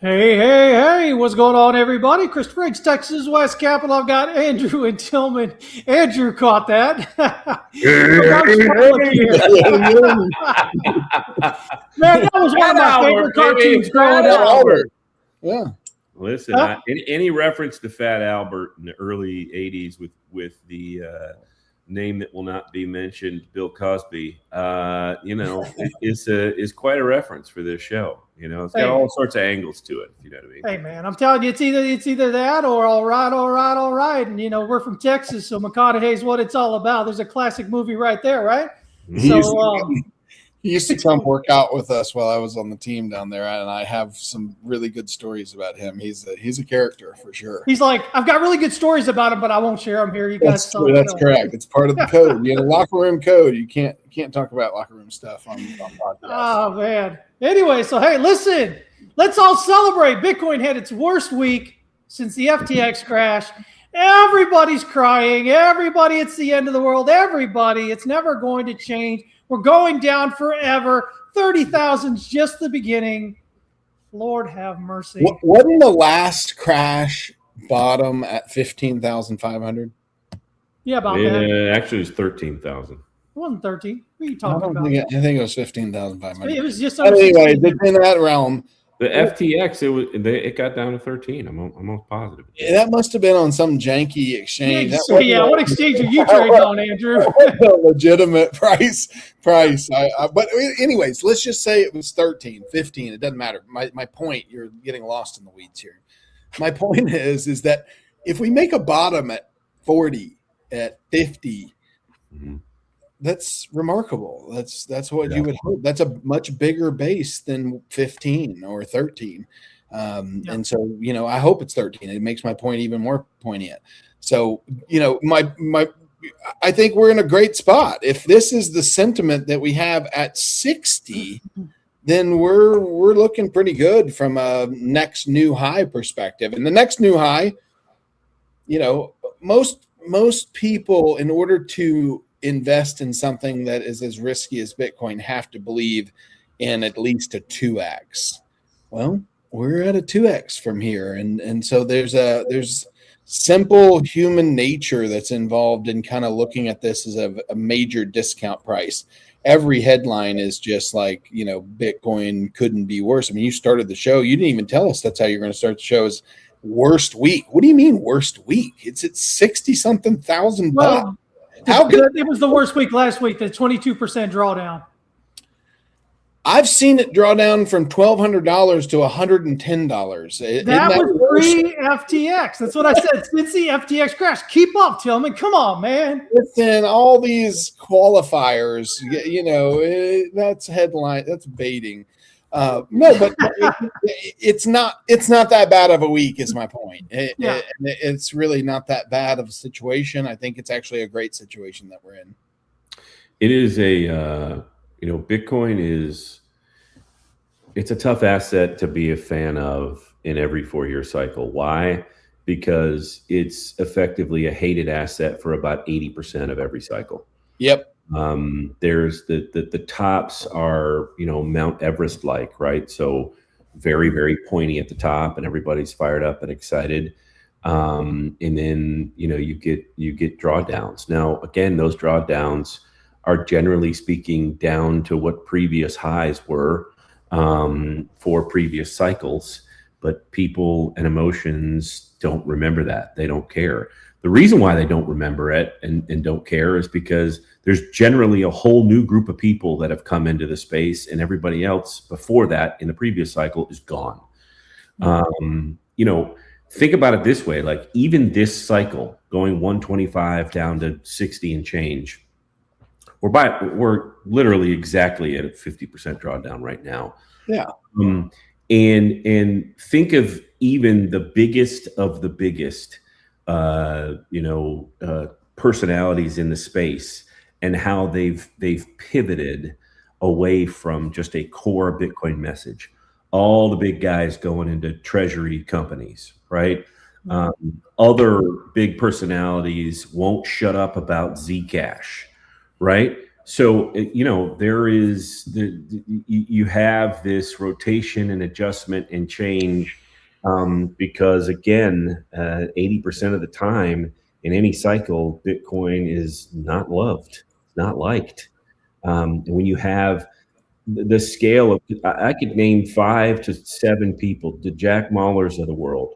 Hey, hey, hey, what's going on, everybody? Chris Briggs, Texas West Capital. I've got Andrew and Tillman. Andrew caught that. Man, that was one of my favorite cartoons growing up. Yeah. Listen, any reference to Fat Albert in the early 80s with the name that will not be mentioned, Bill Cosby, is quite a reference for this show. It's got all sorts of angles to it, if you know what I mean. Hey, man, I'm telling you, it's either that or all right. And, we're from Texas, so McConaughey's what it's all about. There's a classic movie right there, right? He used to come work out with us while I was on the team down there, and I have some really good stories about him. He's a character for sure. He's like, I've got really good stories about him, but I won't share them here. You guys, that's correct. It's part of the code. Locker room code. You can't talk about locker room stuff on podcasts. Oh man. Anyway, so hey, listen, let's all celebrate. Bitcoin had its worst week since the FTX crash. Everybody's crying. Everybody, it's the end of the world. Everybody, it's never going to change. We're going down forever. 30,000's just the beginning. Lord have mercy. Wasn't the last crash bottom at 15,500? Yeah, about that. Yeah, actually, it was 13,000. It wasn't 13. What are you talking about? I think it was 15,500. It was just anyway. It's in that realm. The FTX, it got down to 13. I'm almost positive. That must have been on some janky exchange. What exchange are you trading on, Andrew? A legitimate price. But anyways, let's just say it was 13, 15. It doesn't matter. My point, you're getting lost in the weeds here. My point is that if we make a bottom at 40, at 50, that's remarkable. That's what you would hope. That's a much bigger base than 15 or 13. And so, I hope it's 13. It makes my point even more poignant. So, I think we're in a great spot. If this is the sentiment that we have at 60, then we're looking pretty good from a next new high perspective. And the next new high, most people, in order to invest in something that is as risky as Bitcoin, have to believe in at least a 2x. Well, we're at a 2x from here. And so there's simple human nature that's involved in kind of looking at this as a major discount price. Every headline is just like, Bitcoin couldn't be worse. I mean, you started the show. You didn't even tell us that's how you're going to start the show, is worst week. What do you mean worst week? It's at 60-something thousand bucks. How good? It was the worst week last week, the 22% drawdown. I've seen it draw down from $1,200 to $110. That was pre-FTX. That's what I said. Since the FTX crash, keep up, Tillman. Come on, man. Listen, all these qualifiers, that's headline. That's baiting. No, but it's not that bad of a week, is my point. It's really not that bad of a situation. I think it's actually a great situation that we're in. It is Bitcoin it's a tough asset to be a fan of in every 4-year cycle. Why? Because it's effectively a hated asset for about 80% of every cycle. Yep. There's the tops are, Mount Everest like, right? So very, very pointy at the top and everybody's fired up and excited. And then, you get drawdowns. Now, again, those drawdowns are generally speaking down to what previous highs were for previous cycles, but people and emotions don't remember that. They don't care. The reason why they don't remember it and don't care is because there's generally a whole new group of people that have come into the space, and everybody else before that in the previous cycle is gone. Think about it this way, like even this cycle going 125 down to 60 and change, we're literally exactly at a 50% drawdown right now. Yeah. And think of even the biggest of the biggest personalities in the space and how they've pivoted away from just a core Bitcoin message. All the big guys going into treasury companies, right? Other big personalities won't shut up about Zcash, right? So, there is you have this rotation and adjustment and change, because again, 80% of the time in any cycle, Bitcoin is not loved, not liked. And when you have the scale of, I could name 5 to 7 people, the Jack Mahlers of the world,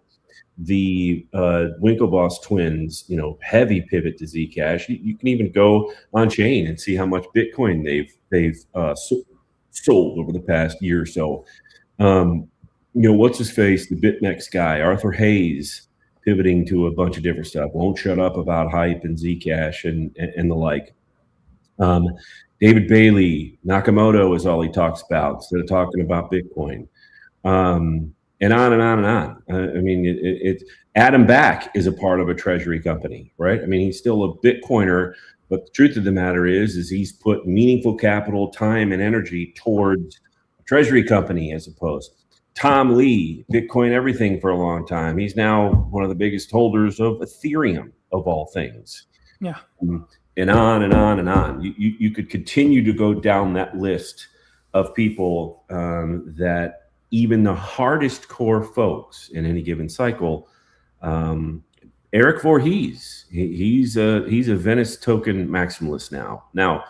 the Winklevoss twins, heavy pivot to Zcash. You can even go on chain and see how much Bitcoin they've sold over the past year or so. What's his face, the BitMEX guy, Arthur Hayes, pivoting to a bunch of different stuff. Won't shut up about hype and Zcash and the like. David Bailey, Nakamoto is all he talks about instead of talking about Bitcoin. And on and on and on. I mean, Adam Back is a part of a treasury company, right? I mean, he's still a Bitcoiner, but the truth of the matter is he's put meaningful capital, time, and energy towards a treasury company as opposed. Tom Lee, Bitcoin everything for a long time. He's now one of the biggest holders of Ethereum, of all things. Yeah. And on and on and on. You could continue to go down that list of people that even the hardest core folks in any given cycle. Eric Voorhees, he's a Venice token maximalist now. Now,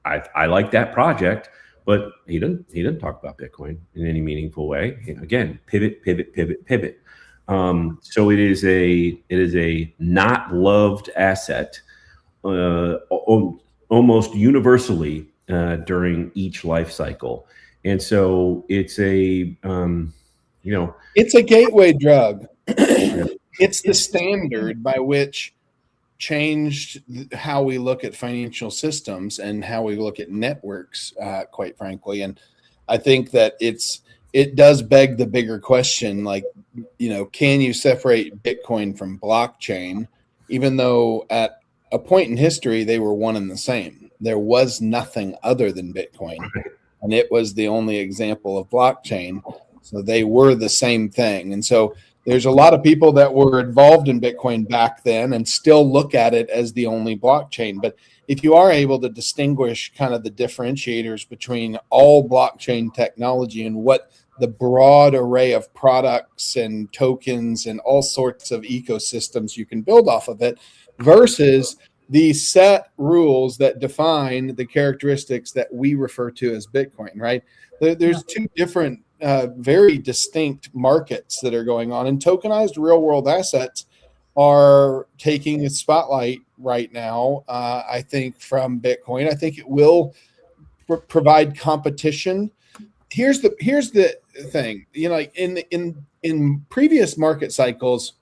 I like that project, but he doesn't talk about Bitcoin in any meaningful way. Again, pivot. So it is a not loved asset, almost universally during each life cycle. And so it's a it's a gateway drug. It's the standard by which changed how we look at financial systems and how we look at networks, quite frankly. And I think that it does beg the bigger question, like, can you separate Bitcoin from blockchain, even though at a point in history they were one and the same? There was nothing other than Bitcoin. And it was the only example of blockchain. So they were the same thing. And so there's a lot of people that were involved in Bitcoin back then and still look at it as the only blockchain. But if you are able to distinguish kind of the differentiators between all blockchain technology and what the broad array of products and tokens and all sorts of ecosystems you can build off of it versus the set rules that define the characteristics that we refer to as Bitcoin, right? There's two different, very distinct markets that are going on, and tokenized real world assets are taking a spotlight right now. I think from Bitcoin, I think it will provide competition. Here's the thing, like in previous market cycles,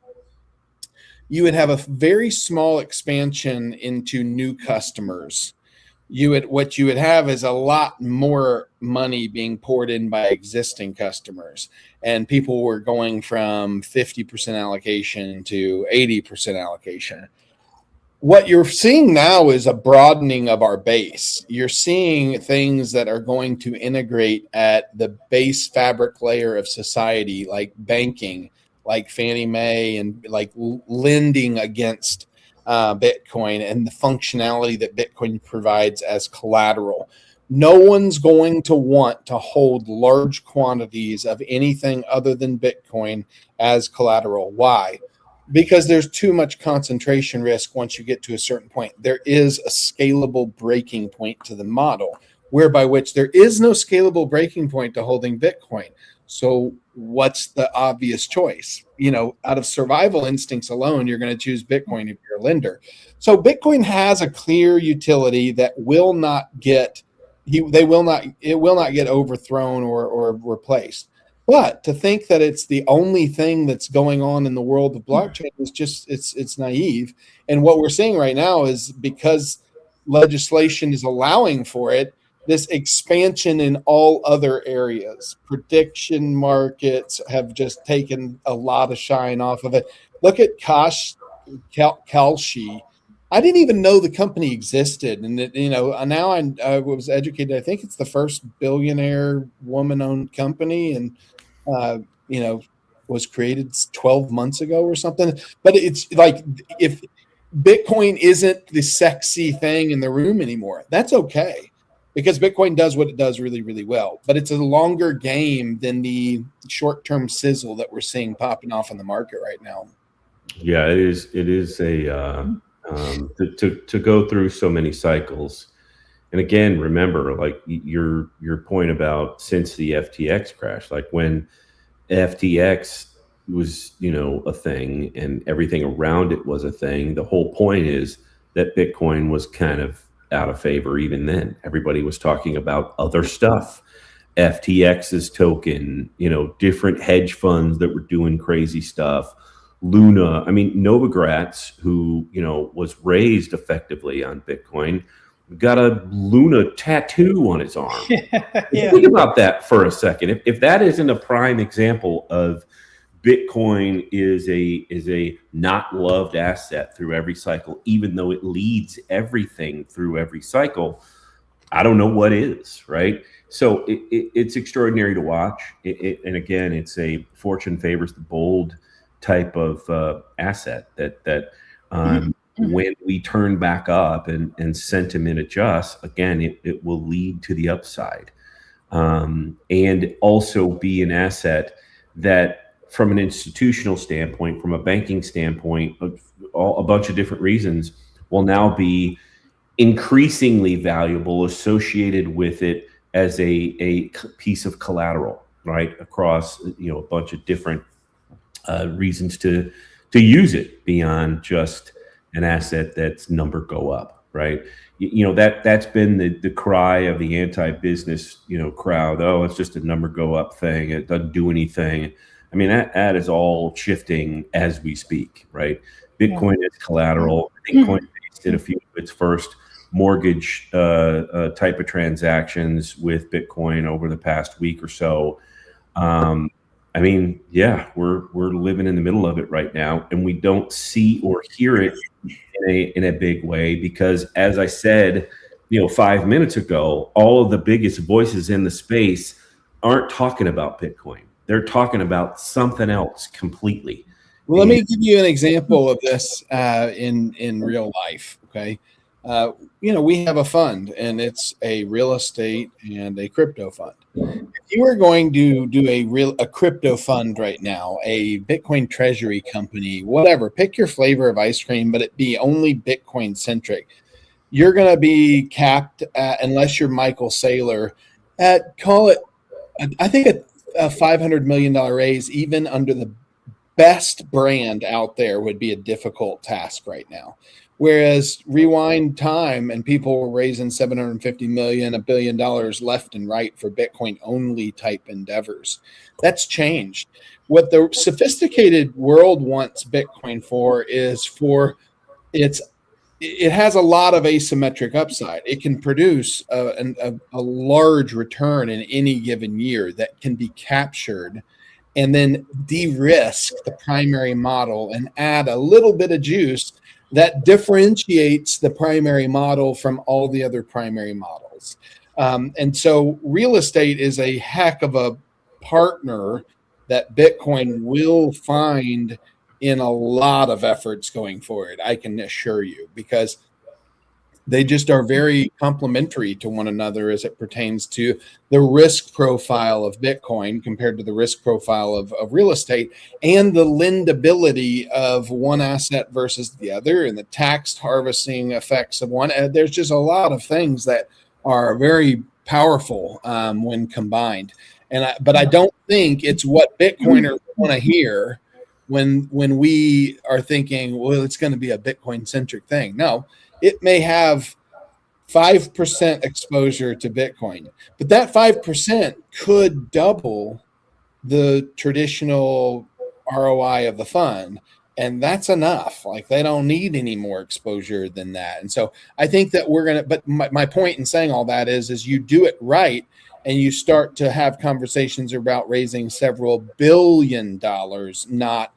you would have a very small expansion into new customers. What you would have is a lot more money being poured in by existing customers, and people were going from 50% allocation to 80% allocation. What you're seeing now is a broadening of our base. You're seeing things that are going to integrate at the base fabric layer of society, like banking, like Fannie Mae, and like lending against Bitcoin and the functionality that Bitcoin provides as collateral. No one's going to want to hold large quantities of anything other than Bitcoin as collateral. Why? Because there's too much concentration risk once you get to a certain point. There is a scalable breaking point to the model, whereby which there is no scalable breaking point to holding Bitcoin. So what's the obvious choice? Out of survival instincts alone, you're going to choose Bitcoin if you're a lender. So Bitcoin has a clear utility that will not get overthrown or replaced. But to think that it's the only thing that's going on in the world of blockchain is just it's naive. And what we're seeing right now is, because legislation is allowing for it, this expansion in all other areas. Prediction markets have just taken a lot of shine off of it. Look at Kalshi. I didn't even know the company existed. And now I was educated. I think it's the first billionaire woman-owned company, and was created 12 months ago or something. But it's like, if Bitcoin isn't the sexy thing in the room anymore. That's okay, because Bitcoin does what it does really, really well. But it's a longer game than the short-term sizzle that we're seeing popping off in the market right now. Yeah, it is. It is to go through so many cycles. And again, remember, like your point about since the FTX crash, like when FTX was, a thing and everything around it was a thing. The whole point is that Bitcoin was kind of out of favor even then. Everybody was talking about other stuff. FTX's token, different hedge funds that were doing crazy stuff. Luna, I mean, Novogratz, who, was raised effectively on Bitcoin, got a Luna tattoo on his arm. Yeah. Think about that for a second. If that isn't a prime example of Bitcoin is a not loved asset through every cycle, even though it leads everything through every cycle, I don't know what is, right? So it's extraordinary to watch. And again, it's a fortune favors the bold type of asset that when we turn back up and sentiment adjusts, again, it will lead to the upside. And also be an asset that, from an institutional standpoint, from a banking standpoint, a bunch of different reasons, will now be increasingly valuable associated with it as a piece of collateral, right? Across, a bunch of different reasons to use it beyond just an asset that's number go up, right? That's been the cry of the anti-business, crowd. Oh, it's just a number go up thing. It doesn't do anything. I mean, that is all shifting as we speak, right? Bitcoin is collateral. I think Coinbase did a few of its first mortgage type of transactions with Bitcoin over the past week or so. I mean, yeah, we're living in the middle of it right now, and we don't see or hear it in a big way because, as I said, 5 minutes ago, all of the biggest voices in the space aren't talking about Bitcoin. They're talking about something else completely. Well, let me give you an example of this in real life. Okay. We have a fund, and it's a real estate and a crypto fund. If you are going to do a crypto fund right now, a Bitcoin treasury company, whatever, pick your flavor of ice cream, but it be only Bitcoin centric. You're going to be capped at, unless you're Michael Saylor, at, call it, I think a $500 million raise, even under the best brand out there, would be a difficult task right now. Whereas rewind time and people were raising $750 million, $1 billion left and right for Bitcoin only type endeavors. That's changed. What the sophisticated world wants Bitcoin for is it has a lot of asymmetric upside. It can produce a large return in any given year that can be captured and then de-risk the primary model and add a little bit of juice that differentiates the primary model from all the other primary models. And so real estate is a heck of a partner that Bitcoin will find in a lot of efforts going forward, I can assure you, because they just are very complementary to one another as it pertains to the risk profile of Bitcoin compared to the risk profile of real estate, and the lendability of one asset versus the other, and the tax harvesting effects of one. There's just a lot of things that are very powerful when combined. But I don't think it's what Bitcoiners want to hear when we are thinking, well, it's going to be a Bitcoin centric thing. No, it may have 5% exposure to Bitcoin, but that 5% could double the traditional ROI of the fund. And that's enough. Like, they don't need any more exposure than that. And so I think that we're going to, but my point in saying all that is you do it right, and you start to have conversations about raising several $1 billion, not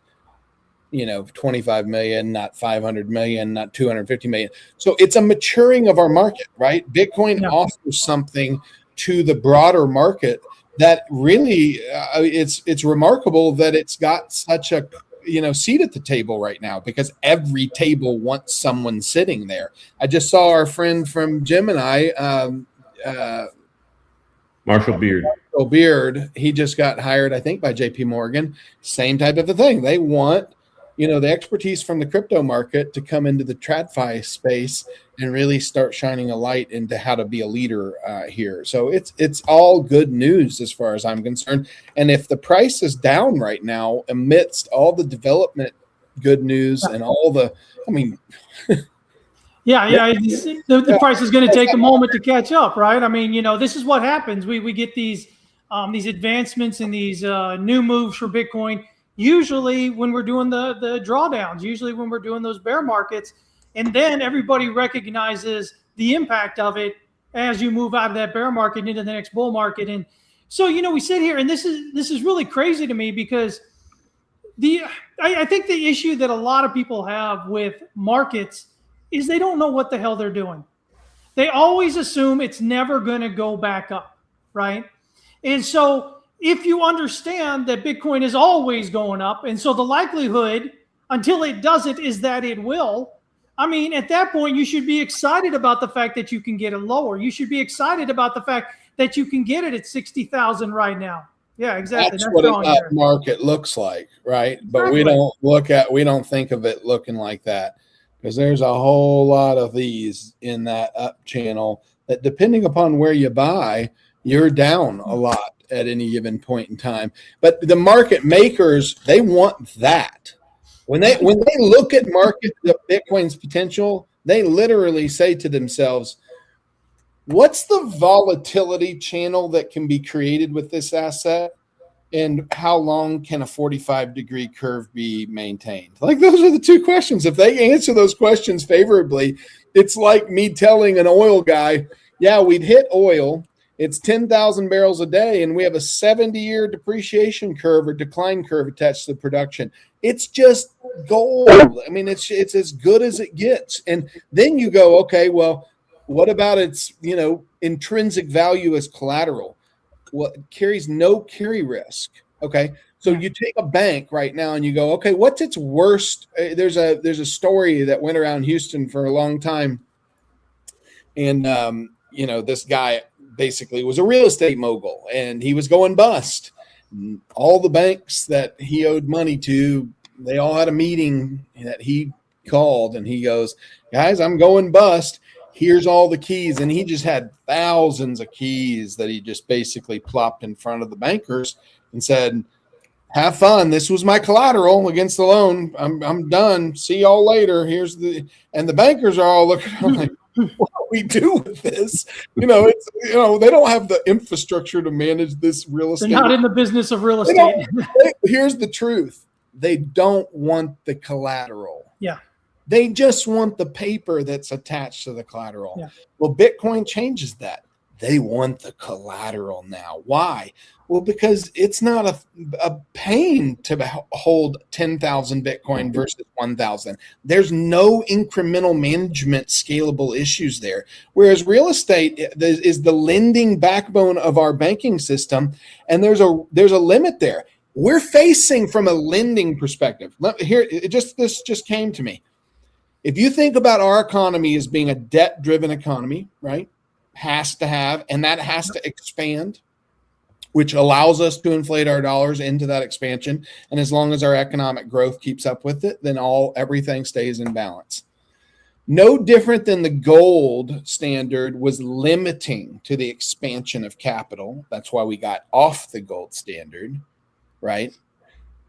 25 million, not 500 million, not 250 million. So it's a maturing of our market, right? Bitcoin offers something to the broader market that really, it's remarkable that it's got such a seat at the table right now because every table wants someone sitting there. I just saw our friend from Gemini, Marshall Beard. He just got hired, I think, by JP Morgan. Same type of a thing. They want, the expertise from the crypto market to come into the TradFi space and really start shining a light into how to be a leader here. So it's all good news as far as I'm concerned. And if the price is down right now amidst all the development good news and all the, the price is going to take a moment to catch up, right? I mean, this is what happens. We get these advancements and these new moves for Bitcoin, usually when we're doing the drawdowns, usually when we're doing those bear markets, and then everybody recognizes the impact of it as you move out of that bear market into the next bull market. And so, we sit here, and this is really crazy to me because I think the issue that a lot of people have with markets is they don't know what the hell they're doing. They always assume it's never going to go back up, right? And so if you understand that Bitcoin is always going up, and so the likelihood until it doesn't is that it will, at that point, you should be excited about the fact that you can get it lower. You should be excited about the fact that you can get it at 60,000 right now. Yeah, exactly. That's what a market looks like, right? Exactly. But we don't think of it looking like that because there's a whole lot of these in that up channel that, depending upon where you buy, you're down a lot at any given point in time. But the market makers, they want that. When they look at Bitcoin's potential, they literally say to themselves, what's the volatility channel that can be created with this asset? And how long can a 45-degree curve be maintained? Like, those are the two questions. If they answer those questions favorably, it's like me telling an oil guy, yeah, we'd hit oil. It's 10,000 barrels a day, and we have a 70-year depreciation curve or decline curve attached to the production. It's just gold. It's as good as it gets. And then you go, okay, well, what about its, intrinsic value as collateral? What carries no carry risk? Okay, so you take a bank right now and you go, okay, what's its worst? There's a story that went around Houston for a long time, and this guy basically was a real estate mogul, and he was going bust. All the banks that he owed money to, they all had a meeting that he called, and he goes, guys, I'm going bust. Here's all the keys. And he just had thousands of keys that he just basically plopped in front of the bankers and said, have fun. This was my collateral against the loan. I'm done. See y'all later. And the bankers are all looking like, what do we do with this? They don't have the infrastructure to manage this real estate. They're not in the business of real estate. Here's the truth. They don't want the collateral. Yeah. They just want the paper that's attached to the collateral. Yeah. Well, Bitcoin changes that. They want the collateral now. Why? Well, because it's not a pain to hold 10,000 Bitcoin versus 1,000. There's no incremental management scalable issues there. Whereas real estate is the lending backbone of our banking system, and there's a limit there. We're facing from a lending perspective. This just came to me. If you think about our economy as being a debt-driven economy, right? Has to have, and that has to expand, which allows us to inflate our dollars into that expansion. And as long as our economic growth keeps up with it, then everything stays in balance. No different than the gold standard was limiting to the expansion of capital. That's why we got off the gold standard, right?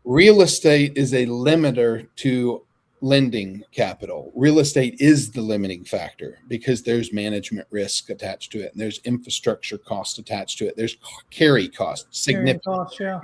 Real estate is a limiter to lending capital. Real estate is the limiting factor because there's management risk attached to it, and there's infrastructure cost attached to it. There's carry cost, significant cost, yeah.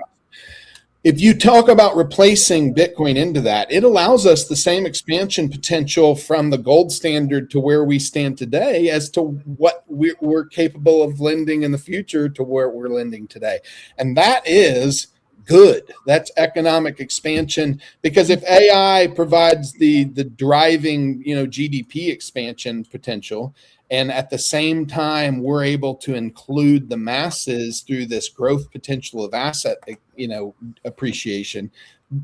If you talk about replacing Bitcoin into that, it allows us the same expansion potential from the gold standard to where we stand today as to what we're capable of lending in the future to where we're lending today. And that is good. That's economic expansion, because if AI provides the driving, GDP expansion potential, and at the same time we're able to include the masses through this growth potential of asset, appreciation,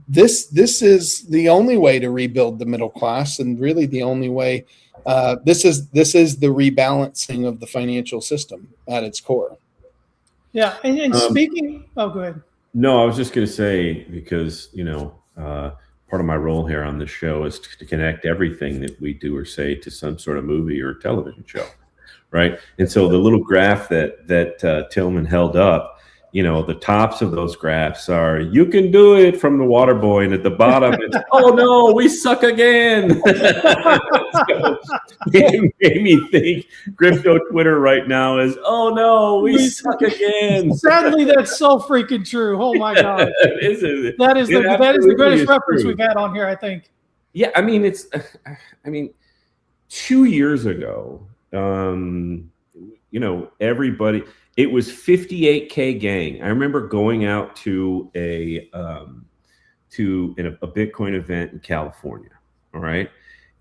this is the only way to rebuild the middle class, and really the only way. This is the rebalancing of the financial system at its core. Yeah, and speaking, go ahead. No, I was just going to say, because part of my role here on this show is to connect everything that we do or say to some sort of movie or television show, right? And so the little graph that Tillman held up, the tops of those graphs are "you can do it" from the water boy, and at the bottom it's "oh no, we suck again." So it made me think crypto Twitter right now is "oh no, we suck again." Sadly, that's so freaking true. Oh my god, that is the greatest reference we've had on here, I think. Yeah, I mean 2 years ago, everybody. It was 58K gang. I remember going out to a Bitcoin event in California. All right.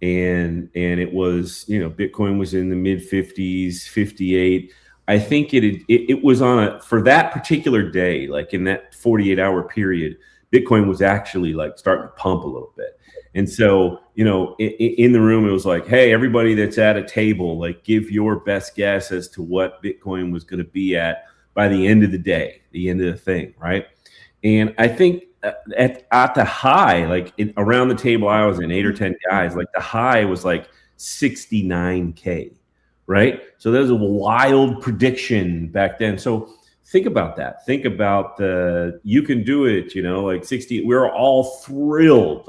And it was, Bitcoin was in the mid 50s, 58. I think it was for that particular day, like in that 48-hour period, Bitcoin was actually like starting to pump a little bit. And so, in the room, it was like, hey, everybody that's at a table, like give your best guess as to what Bitcoin was going to be at by the end of the day, the end of the thing, right? And I think at the high, like around the table I was in, 8 or 10 guys, like the high was like 69K, right? So that was a wild prediction back then. So think about that. Think about you can do it, like 60. We're all thrilled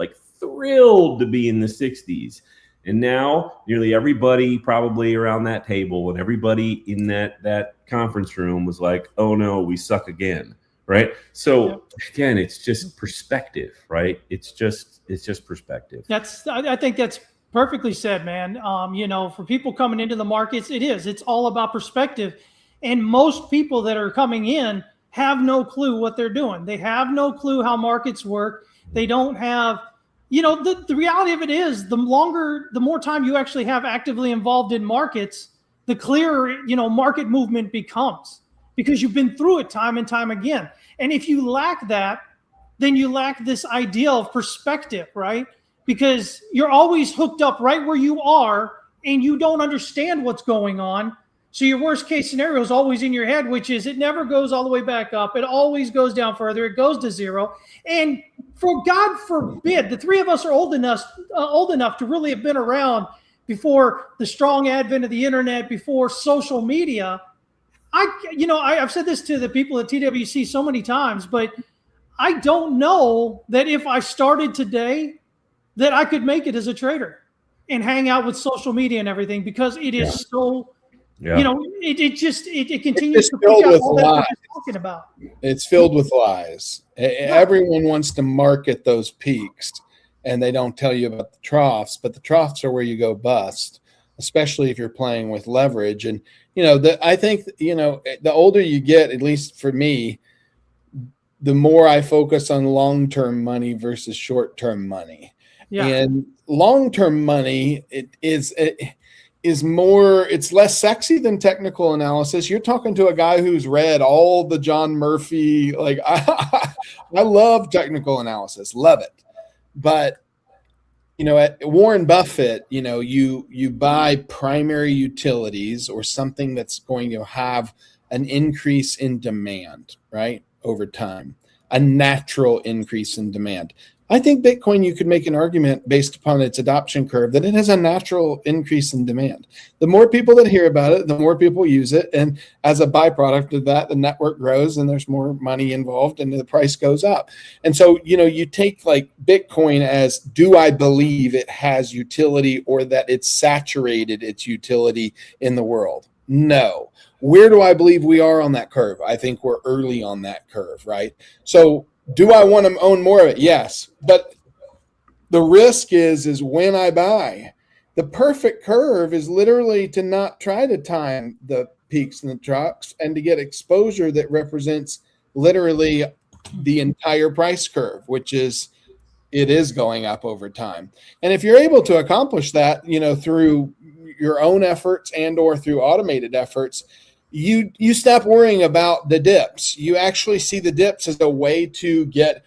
to be in the 60s. And now nearly everybody probably around that table and everybody in that conference room was like, oh no, we suck again. Right. So again, it's just perspective, right? It's just perspective. I think that's perfectly said, man. For people coming into the markets, it's all about perspective. And most people that are coming in have no clue what they're doing. They have no clue how markets work. They don't have, the reality of it is the more time you actually have actively involved in markets, the clearer, market movement becomes, because you've been through it time and time again. And if you lack that, then you lack this idea of perspective, right? Because you're always hooked up right where you are and you don't understand what's going on. So your worst case scenario is always in your head, which is it never goes all the way back up. It always goes down further. It goes to zero. And for God forbid, the three of us are old enough to really have been around before the strong advent of the internet, before social media. I've said this to the people at TWC so many times, but I don't know that if I started today that I could make it as a trader and hang out with social media and everything, because it is so, it continues to pick up all that we're talking about. It's filled with lies. Everyone wants to market those peaks, and they don't tell you about the troughs, but the troughs are where you go bust, especially if you're playing with leverage. And, I think, the older you get, at least for me, the more I focus on long-term money versus short-term money. Yeah. And long-term money, it's less sexy than technical analysis. You're talking to a guy who's read all the John Murphy, like I love technical analysis, love it. But, at Warren Buffett, you buy primary utilities or something that's going to have an increase in demand, right? Over time, a natural increase in demand. I think Bitcoin, you could make an argument based upon its adoption curve that it has a natural increase in demand. The more people that hear about it, the more people use it. And as a byproduct of that, the network grows and there's more money involved and the price goes up. And so, you take like Bitcoin as, do I believe it has utility or that it's saturated its utility in the world? No. Where do I believe we are on that curve? I think we're early on that curve, right? So, do I want to own more of it? Yes. But the risk is when I buy. The perfect curve is literally to not try to time the peaks and the troughs and to get exposure that represents literally the entire price curve, which is it is going up over time. And if you're able to accomplish that, through your own efforts and or through automated efforts, you stop worrying about the dips. You actually see the dips as a way to get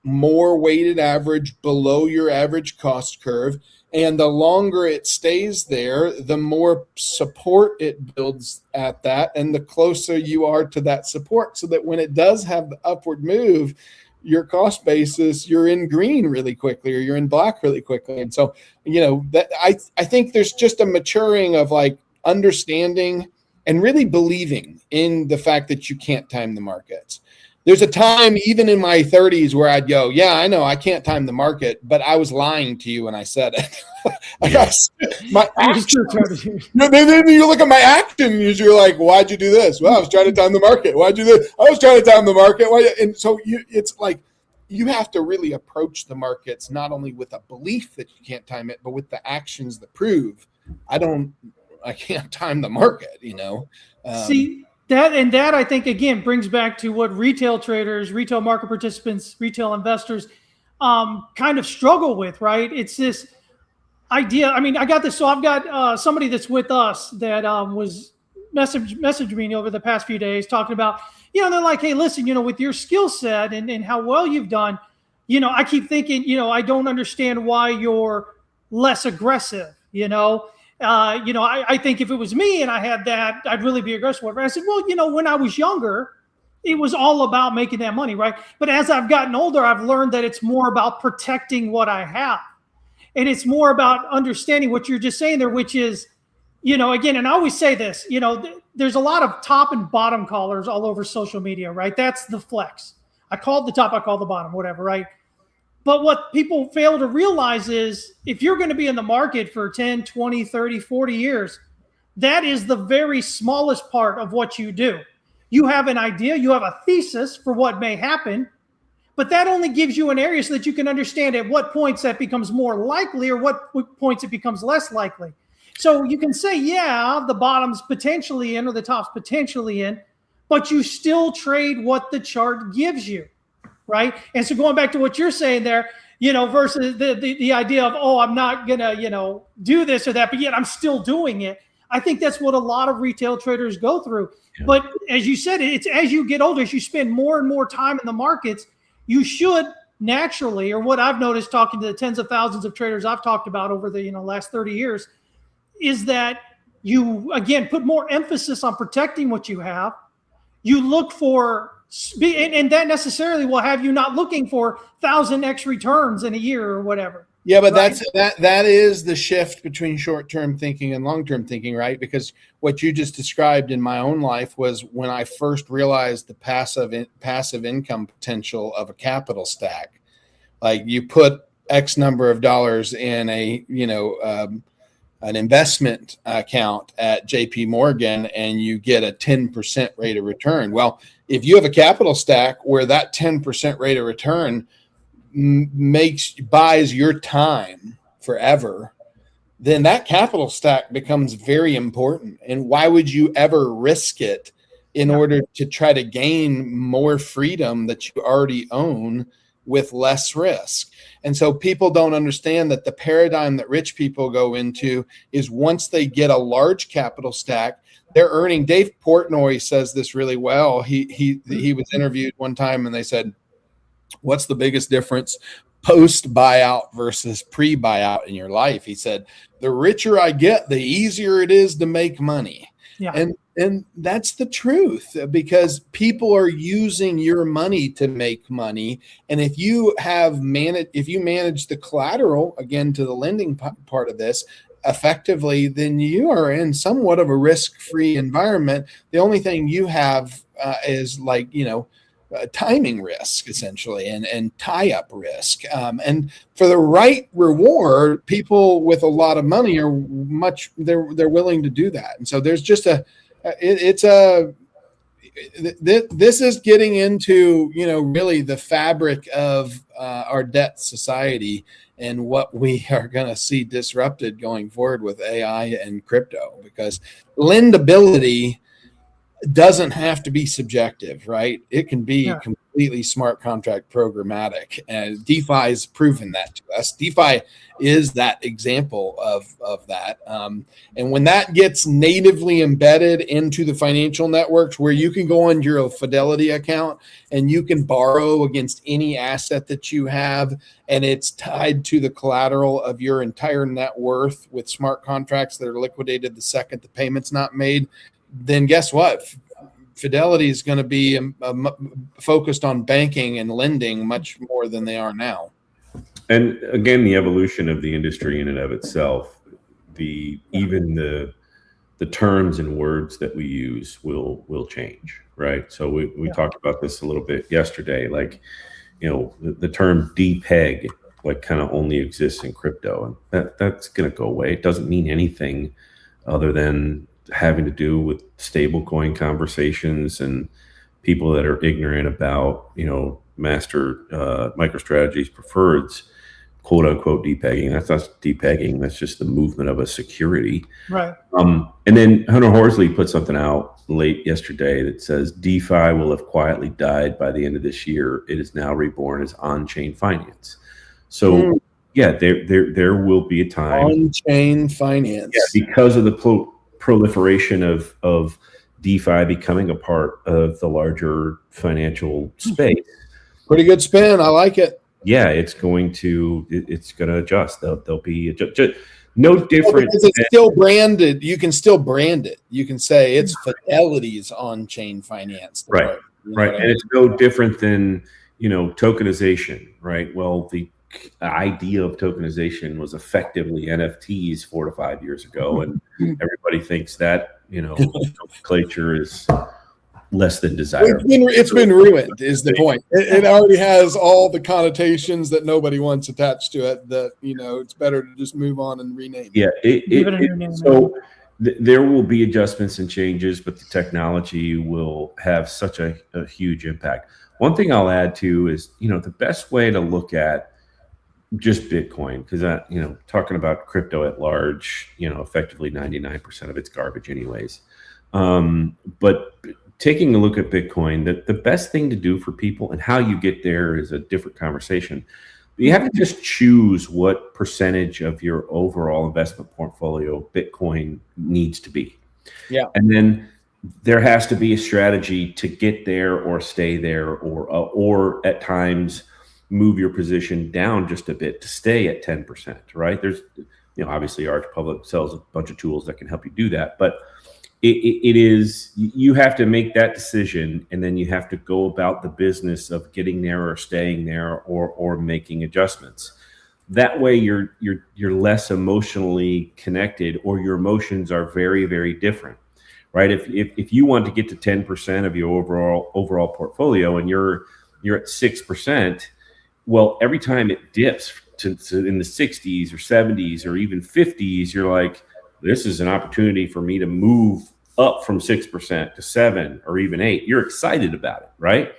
more weighted average below your average cost curve. And the longer it stays there, the more support it builds at that, and the closer you are to that support, so that when it does have the upward move, your cost basis, you're in green really quickly, or you're in black really quickly. And so, that I think there's just a maturing of like understanding and really believing in the fact that you can't time the markets. There's a time, even in my 30s, where I'd go, yeah, I know I can't time the market, but I was lying to you when I said it. My action, then you look at my actions, you're like, why'd you do this? Well, I was trying to time the market. Why'd you do this? I was trying to time the market. And so it's like you have to really approach the markets not only with a belief that you can't time it, but with the actions that prove I can't time the market, See, that I think, again, brings back to what retail traders, retail market participants, retail investors kind of struggle with, right? It's this idea. I mean, I got this. So I've got somebody that's with us that was messaged me over the past few days talking about, they're like, hey, listen, with your skill set and how well you've done, I keep thinking, I don't understand why you're less aggressive, I think if it was me and I had that, I'd really be aggressive. I said, well, when I was younger, it was all about making that money, right? But as I've gotten older, I've learned that it's more about protecting what I have. And it's more about understanding what you're just saying there, which is, again, and I always say this, there's a lot of top and bottom callers all over social media, right? That's the flex. I called the top, I called the bottom, whatever, right? But what people fail to realize is if you're going to be in the market for 10, 20, 30, 40 years, that is the very smallest part of what you do. You have an idea, you have a thesis for what may happen, but that only gives you an area so that you can understand at what points that becomes more likely or what points it becomes less likely. So you can say, yeah, the bottom's potentially in or the top's potentially in, but you still trade what the chart gives you. Right. And so going back to what you're saying there, versus the idea of, oh, I'm not going to, do this or that, but yet I'm still doing it. I think that's what a lot of retail traders go through. Yeah. But as you said, it's as you get older, as you spend more and more time in the markets, you should naturally, or what I've noticed talking to the tens of thousands of traders I've talked about over the last 30 years, is that you, again, put more emphasis on protecting what you have. You look for and that necessarily will have you not looking for 1,000x returns in a year or whatever. Yeah, but right? that is the shift between short-term thinking and long-term thinking, right? Because what you just described in my own life was when I first realized the passive income potential of a capital stack. Like you put X number of dollars in an investment account at JP Morgan and you get a 10% rate of return. Well, if you have a capital stack where that 10% rate of return buys your time forever, then that capital stack becomes very important. And why would you ever risk it in order to try to gain more freedom that you already own with less risk? And so people don't understand that the paradigm that rich people go into is once they get a large capital stack, they're earning. Dave Portnoy says this really well. He was interviewed one time and they said, what's the biggest difference post buyout versus pre buyout in your life? He said, the richer I get, the easier it is to make money. Yeah. And that's the truth, because people are using your money to make money. And if you manage the collateral, again, to the lending part of this effectively, then you are in somewhat of a risk-free environment. The only thing you have is timing risk, essentially, and tie-up risk. And for the right reward, people with a lot of money are they're willing to do that. And so there's just this is getting into, really the fabric of our debt society and what we are going to see disrupted going forward with AI and crypto, because lendability doesn't have to be subjective, right? It can be Yeah. completely smart contract programmatic. And DeFi has proven that to us. DeFi is that example of that. And when that gets natively embedded into the financial networks, where you can go on your Fidelity account and you can borrow against any asset that you have, and it's tied to the collateral of your entire net worth with smart contracts that are liquidated the second the payment's not made, then guess what? Fidelity is going to be focused on banking and lending much more than they are now. And again, the evolution of the industry in and of itself, even the terms and words that we use will change, right? So we talked about this a little bit yesterday, like, the term depeg, like, kind of only exists in crypto, and that's going to go away. It doesn't mean anything other than having to do with stablecoin conversations and people that are ignorant about, master MicroStrategy's preferreds, quote unquote depegging. That's not depegging. That's just the movement of a security. Right. And then Hunter Horsley put something out late yesterday that says DeFi will have quietly died by the end of this year. It is now reborn as on-chain finance. So yeah, there will be a time on-chain finance, because of the proliferation of DeFi becoming a part of the larger financial space. Pretty good spin. I like it. Yeah, it's going to adjust. There'll be no different. Because it's still branded. You can still brand it. You can say it's Fidelity's on-chain finance. Right. Right. And it's no different than, tokenization, right? Well, the idea of tokenization was effectively NFTs 4 to 5 years ago, and everybody thinks that nomenclature is less than desirable. It's been ruined, is the point. It already has all the connotations that nobody wants attached to it. That it's better to just move on and rename. Yeah, there will be adjustments and changes, but the technology will have such a huge impact. One thing I'll add to is the best way to look at just Bitcoin, because talking about crypto at large, effectively 99% of it's garbage anyways. But taking a look at Bitcoin, the best thing to do for people, and how you get there is a different conversation. You have to just choose what percentage of your overall investment portfolio Bitcoin needs to be. Yeah. And then there has to be a strategy to get there or stay there, or at times move your position down just a bit to stay at 10%, right? There's, obviously Arch Public sells a bunch of tools that can help you do that, but it is, you have to make that decision, and then you have to go about the business of getting there or staying there or making adjustments. That way you're less emotionally connected, or your emotions are very, very different, right? If you want to get to 10% of your overall portfolio and you're at 6%, well, every time it dips to in the 60s or 70s or even 50s, you're like, this is an opportunity for me to move up from 6% to 7 or even 8. You're excited about it, right?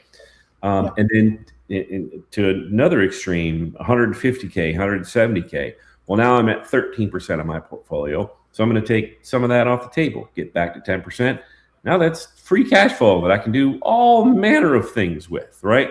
And then to another extreme, 150K, 170K. Well, now I'm at 13% of my portfolio. So I'm going to take some of that off the table, get back to 10%. Now that's free cash flow that I can do all manner of things with, right?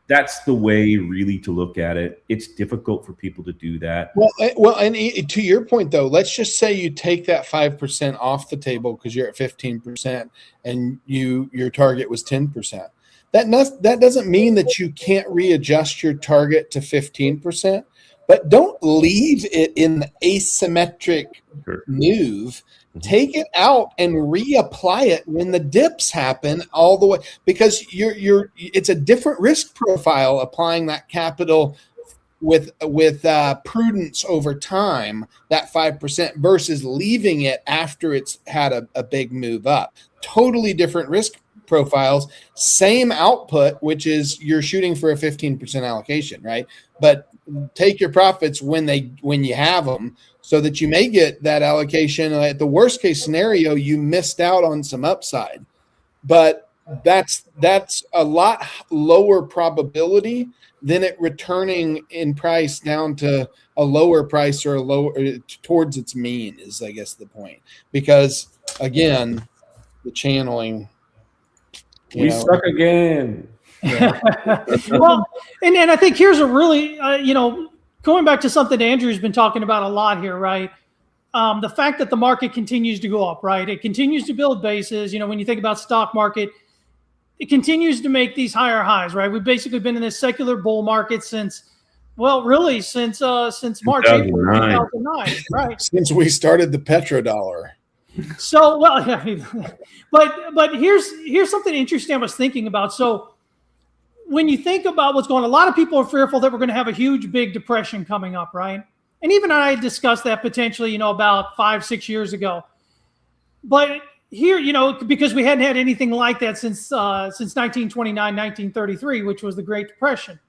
That's the way really to look at it. It's difficult for people to do that. Well, and to your point though, let's just say you take that 5% off the table because you're at 15% and your target was 10%. That doesn't mean that you can't readjust your target to 15%, but don't leave it in the asymmetric move. Take it out and reapply it when the dips happen all the way, because it's a different risk profile applying that capital with prudence over time, that 5%, versus leaving it after it's had a big move up. Totally different risk profiles, same output, which is you're shooting for a 15% allocation, right? But take your profits when you have them, so that you may get that allocation. At the worst case scenario, you missed out on some upside, but that's a lot lower probability than it returning in price down to a lower price or a lower towards its mean is, I guess, the point. Because again, the channeling We suck again. Yeah. Well, and I think here's a really, going back to something Andrew's been talking about a lot here, right? The fact that the market continues to go up, right? It continues to build bases. When you think about stock market, it continues to make these higher highs, right? We've basically been in this secular bull market since March, April 2009, right? Since we started the petrodollar. So, well, but here's something interesting I was thinking about. So when you think about what's going on, a lot of people are fearful that we're going to have a huge, big depression coming up, right? And even I discussed that potentially, about 5-6 years ago. But here, because we hadn't had anything like that since 1929, 1933, which was the Great Depression.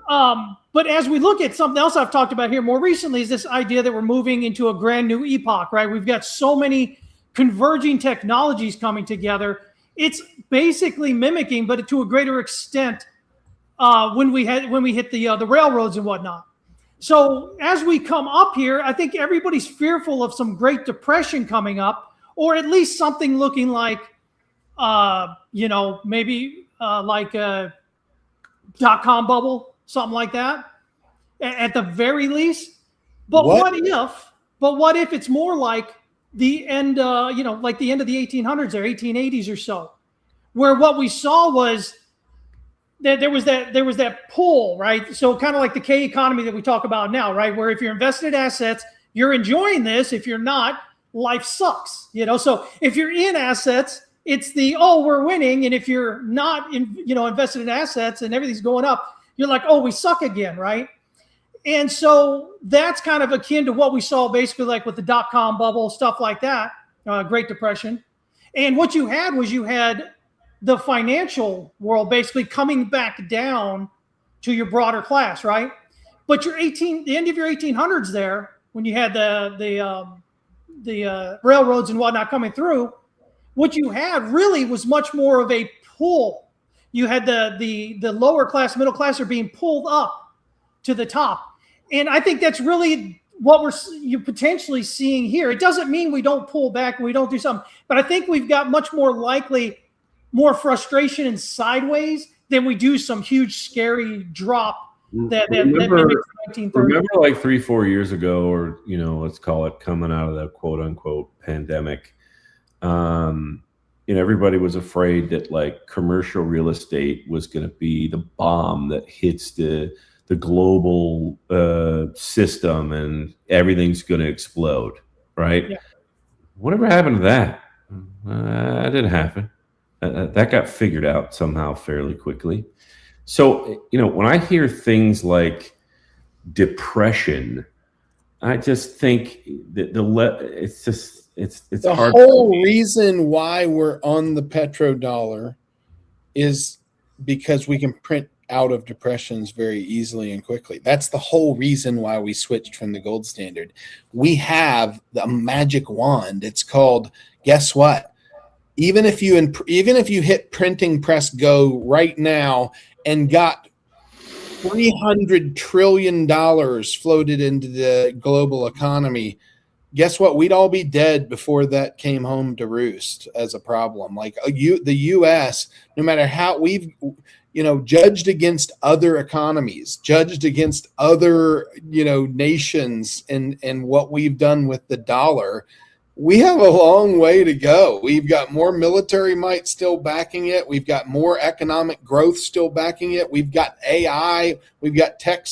But as we look at something else I've talked about here more recently is this idea that we're moving into a brand new epoch, right? We've got so many converging technologies coming together. It's basically mimicking, but to a greater extent, when we hit the railroads and whatnot. So as we come up here, I think everybody's fearful of some Great Depression coming up, or at least something looking like, maybe like a dot-com bubble, something like that, at the very least. But what if it's more like the end, like the end of the 1800s or 1880s or so, where what we saw was that there was that pull, right? So kind of like the K economy that we talk about now, right? Where if you're invested in assets, you're enjoying this. If you're not, life sucks, So if you're in assets, it's we're winning. And if you're not invested in assets and everything's going up, you're like, we suck again, right? And so that's kind of akin to what we saw basically like with the dot-com bubble, stuff like that, Great Depression. And what you had was the financial world basically coming back down to your broader class, right? But the end of your 1800s there, when you had the railroads and whatnot coming through, what you had really was much more of a pull. You had the lower class, middle class are being pulled up to the top. And I think that's really what you're potentially seeing here. It doesn't mean we don't pull back and we don't do something, but I think we've got much more likely more frustration and sideways than we do some huge scary drop that remember like 3-4 years ago, or let's call it coming out of the quote unquote pandemic, everybody was afraid that like commercial real estate was going to be the bomb that hits the global system and everything's going to explode, right? Yeah. Whatever happened to that? That didn't happen. That got figured out somehow fairly quickly. So, when I hear things like depression, I just think that it's the hard. The whole reason why we're on the petrodollar is because we can print out of depressions very easily and quickly. That's the whole reason why we switched from the gold standard. We have the magic wand. It's called, guess what? Even if you hit printing press go right now and got $300 trillion floated into the global economy, guess what? We'd all be dead before that came home to roost as a problem. Like the U.S., no matter how we've judged against other economies, judged against other nations, and what we've done with the dollar, we have a long way to go. We've got more military might still backing it. We've got more economic growth still backing it. We've got AI. We've got tech,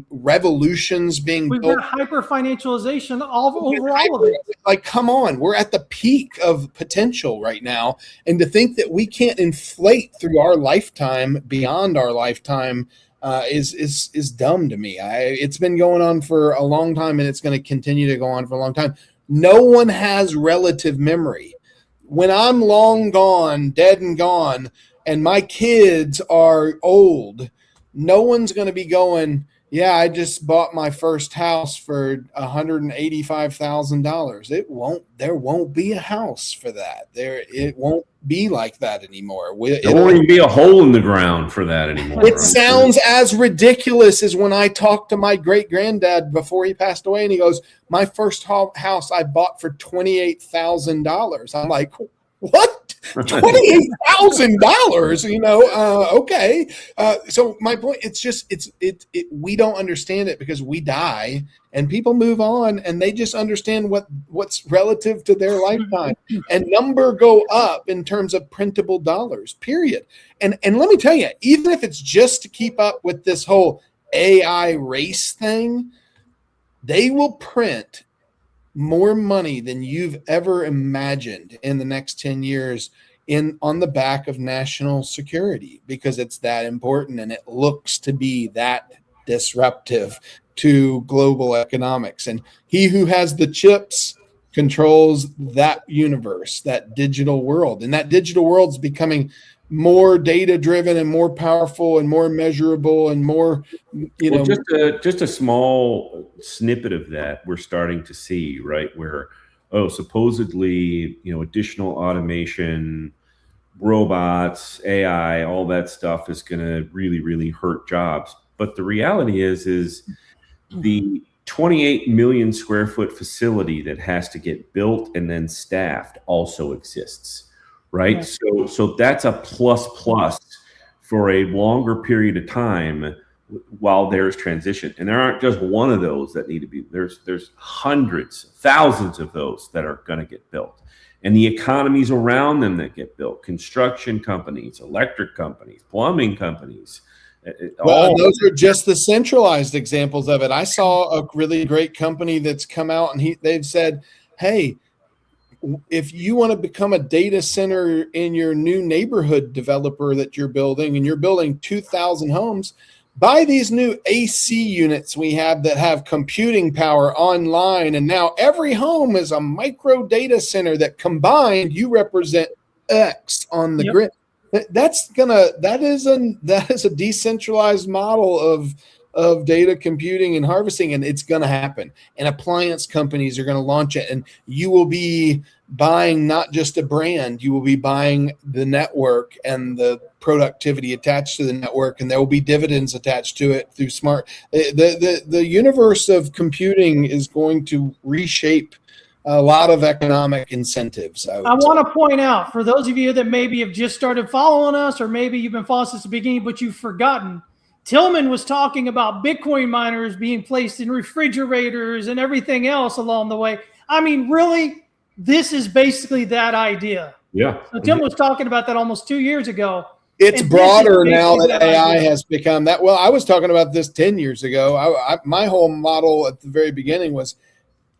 revolutions being built. We've got hyper financialization over all of it. Like, come on, we're at the peak of potential right now. And to think that we can't inflate through our lifetime, beyond our lifetime, is dumb to me. It's been going on for a long time, and it's going to continue to go on for a long time. No one has relative memory. When I'm long gone, dead and gone, and my kids are old, no one's going to be going, yeah, I just bought my first house for $185,000. There won't be a house for that. It won't be like that anymore. There won't even be a hole in the ground for that anymore. It sounds as ridiculous as when I talked to my great granddad before he passed away, and he goes, my first house I bought for $28,000. I'm like, what? $28,000, okay. So my point, we don't understand it because we die and people move on and they just understand what's relative to their lifetime, and number go up in terms of printable dollars, period. And let me tell you, even if it's just to keep up with this whole AI race thing, they will print more money than you've ever imagined in the next 10 years on the back of national security, because it's that important and it looks to be that disruptive to global economics. And he who has the chips controls that universe, that digital world. And that digital world's becoming more data driven and more powerful and more measurable and more, just a small snippet of that we're starting to see, right? Where, supposedly, additional automation, robots, AI, all that stuff is going to really, really hurt jobs. But the reality is the 28 million square foot facility that has to get built and then staffed also exists, right? Yeah. So that's a plus for a longer period of time while there's transition. And there aren't just one of those that need to be, there's hundreds, thousands of those that are going to get built. And the economies around them that get built, construction companies, electric companies, plumbing companies. Well, those are just the centralized examples of it. I saw a really great company that's come out and they've said, hey, if you want to become a data center in your new neighborhood developer that you're building, and you're building 2,000 homes, buy these new AC units we have that have computing power online. And now every home is a micro data center that combined you represent X on the grid. That is a decentralized model of data computing and harvesting, and it's going to happen. And appliance companies are going to launch it, and you will be buying not just a brand, you will be buying the network and the productivity attached to the network, and there will be dividends attached to it through smart. The universe of computing is going to reshape a lot of economic incentives. I want to point out, for those of you that maybe have just started following us, or maybe you've been following us since the beginning, but you've forgotten, Tillman was talking about Bitcoin miners being placed in refrigerators and everything else along the way. I mean, really, this is basically that idea. Yeah. So Tillman was talking about that almost 2 years ago. It's broader now that AI has become that. Well, I was talking about this 10 years ago. My whole model at the very beginning was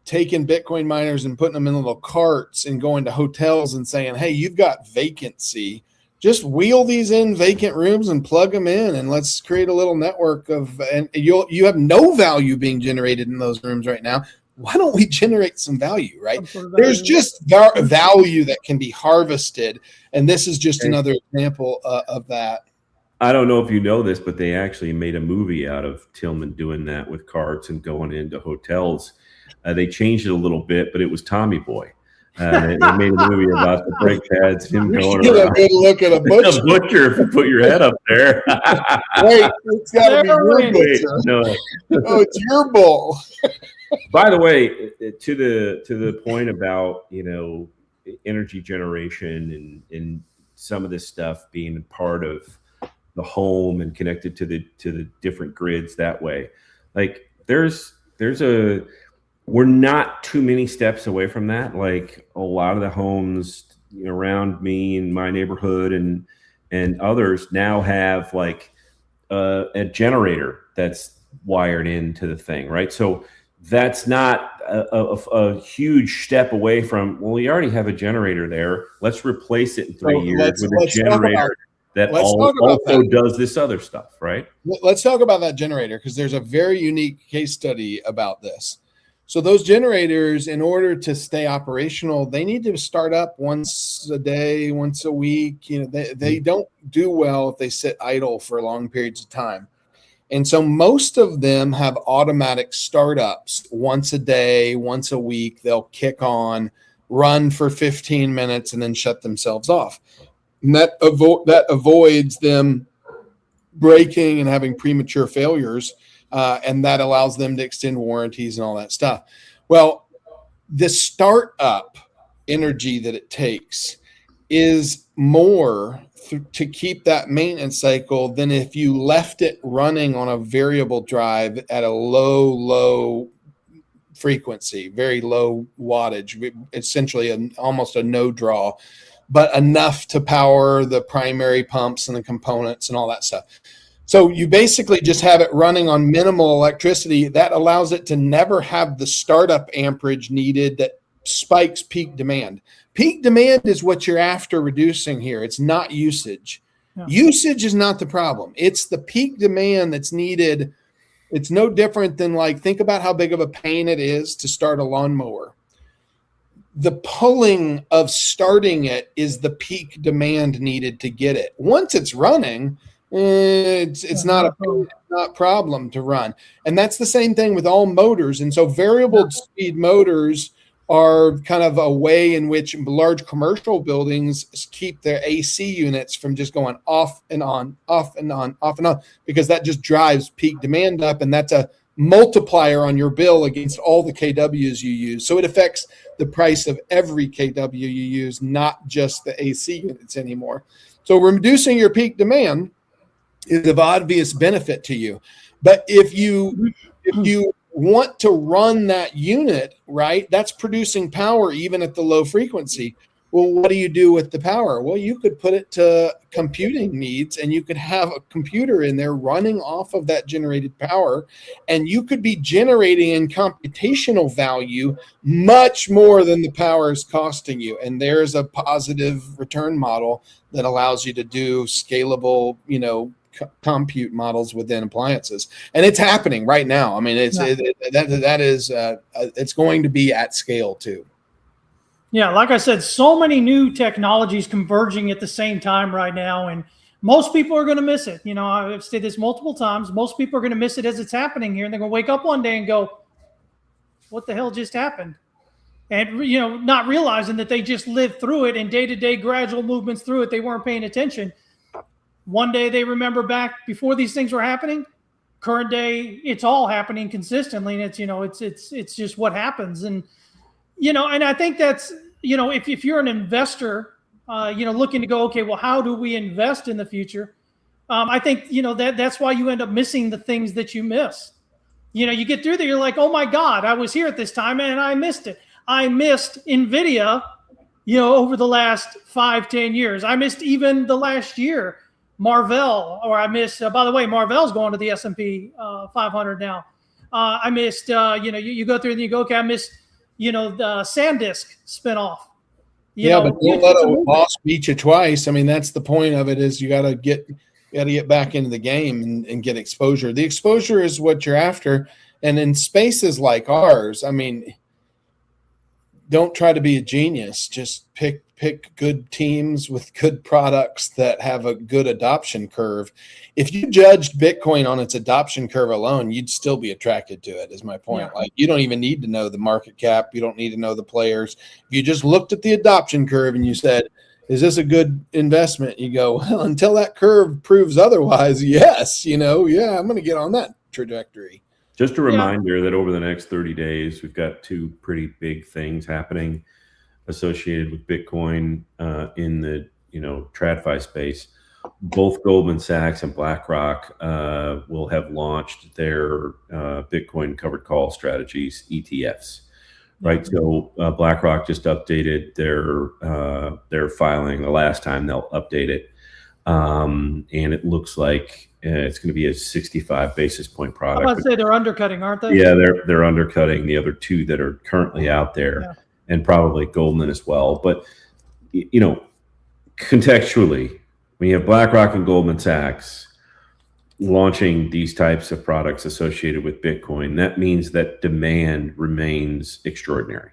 taking Bitcoin miners and putting them in little carts and going to hotels and saying, hey, you've got vacancy. Just wheel these in vacant rooms and plug them in, and let's create a little network and you have no value being generated in those rooms right now. Why don't we generate some value, right? There's just value that can be harvested. And this is just another example of that. I don't know if you know this, but they actually made a movie out of Tillman doing that with carts and going into hotels. They changed it a little bit, but it was Tommy Boy. They made a movie about the brake pads, him going around. A good look at a butcher. A butcher, if you put your head up there. Wait, it's got to be your butcher. No. Oh, it's your bull. By the way, to the point about energy generation and some of this stuff being part of the home and connected to the different grids that way, like we're not too many steps away from that. Like a lot of the homes around me in my neighborhood and others now have like a generator that's wired into the thing, right? So that's not a huge step away from, well, we already have a generator there. Let's replace it in 3 years with a generator that also does this other stuff, right? Let's talk about that generator, because there's a very unique case study about this. So those generators, in order to stay operational, they need to start up once a day, once a week. They don't do well if they sit idle for long periods of time. And so most of them have automatic startups once a day, once a week. They'll kick on, run for 15 minutes, and then shut themselves off. And that avoids them breaking and having premature failures. And that allows them to extend warranties and all that stuff. Well, the startup energy that it takes is more to keep that maintenance cycle than if you left it running on a variable drive at a low frequency, very low wattage, essentially almost a no draw, but enough to power the primary pumps and the components and all that stuff. So you basically just have it running on minimal electricity. That allows it to never have the startup amperage needed that spikes peak demand. Peak demand is what you're after reducing here. It's not usage. Yeah. Usage is not the problem. It's the peak demand that's needed. It's no different than, like, think about how big of a pain it is to start a lawnmower. The pulling of starting it is the peak demand needed to get it. Once it's running, it's not a problem to run. And that's the same thing with all motors. And so variable speed motors are kind of a way in which large commercial buildings keep their AC units from just going off and on, off and on, off and on, because that just drives peak demand up. And that's a multiplier on your bill against all the KWs you use. So it affects the price of every KW you use, not just the AC units anymore. So reducing your peak demand is of obvious benefit to you. But if you want to run that unit, right, that's producing power even at the low frequency. Well, what do you do with the power? Well, you could put it to computing needs, and you could have a computer in there running off of that generated power, and you could be generating in computational value much more than the power is costing you. And there's a positive return model that allows you to do scalable, compute models within appliances, and it's happening right now. I mean, it's going to be at scale too. Yeah, like I said, so many new technologies converging at the same time right now, and most people are going to miss it. I've said this multiple times. Most people are going to miss it as it's happening here, and they're going to wake up one day and go, "What the hell just happened?" And not realizing that they just lived through it, and day-to-day gradual movements through it, they weren't paying attention. One day they remember back before these things were happening. Current day, it's all happening consistently, and it's just what happens. And and I think that's if you're an investor, looking to go, okay, well, how do we invest in the future? I think that's why you end up missing the things that you miss. You get through there, you're like, oh my God, I was here at this time and I missed it. I missed NVIDIA, over the last 5-10 years. I missed even the last year. Marvell, or I missed, by the way, Marvell's going to the S&P 500 now. I missed, you go through and you go, okay, I missed, the SanDisk spinoff. But don't let a loss beat you twice. I mean, that's the point of it, is you got to get back into the game and get exposure. The exposure is what you're after. And in spaces like ours, I mean, don't try to be a genius. Just pick good teams with good products that have a good adoption curve. If you judged Bitcoin on its adoption curve alone, you'd still be attracted to it, is my point. Yeah. Like, you don't even need to know the market cap. You don't need to know the players. If you just looked at the adoption curve and you said, is this a good investment? You go, well, until that curve proves otherwise, yes, I'm going to get on that trajectory. Just a reminder that over the next 30 days, we've got two pretty big things happening associated with Bitcoin in the TradFi space. Both Goldman Sachs and BlackRock will have launched their Bitcoin covered call strategies, ETFs. Right. So BlackRock just updated their filing. The last time they'll update it, and it looks like it's going to be a 65 basis point product. I was about to say they're undercutting, aren't they? Yeah, they're undercutting the other two that are currently out there, and probably Goldman as well. But contextually, when you have BlackRock and Goldman Sachs launching these types of products associated with Bitcoin, that means that demand remains extraordinary,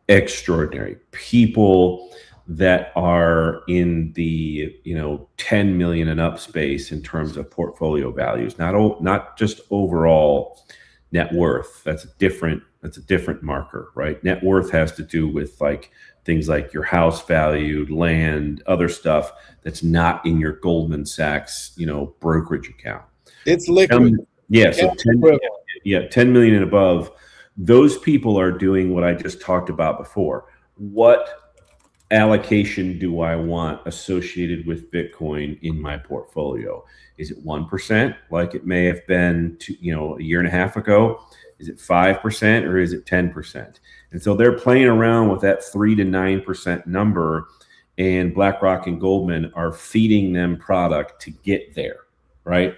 extraordinary. People that are in the 10 million and up space in terms of portfolio values, not just overall net worth. That's a different marker, right? Net worth has to do with things like your house value, land, other stuff that's not in your Goldman Sachs, brokerage account. It's liquid. So 10 million and above. Those people are doing what I just talked about before. What allocation do I want associated with Bitcoin in my portfolio? Is it 1% like it may have been a year and a half ago? Is it 5% or is it 10%? And so they're playing around with that 3 to 9% number, and BlackRock and Goldman are feeding them product to get there, right?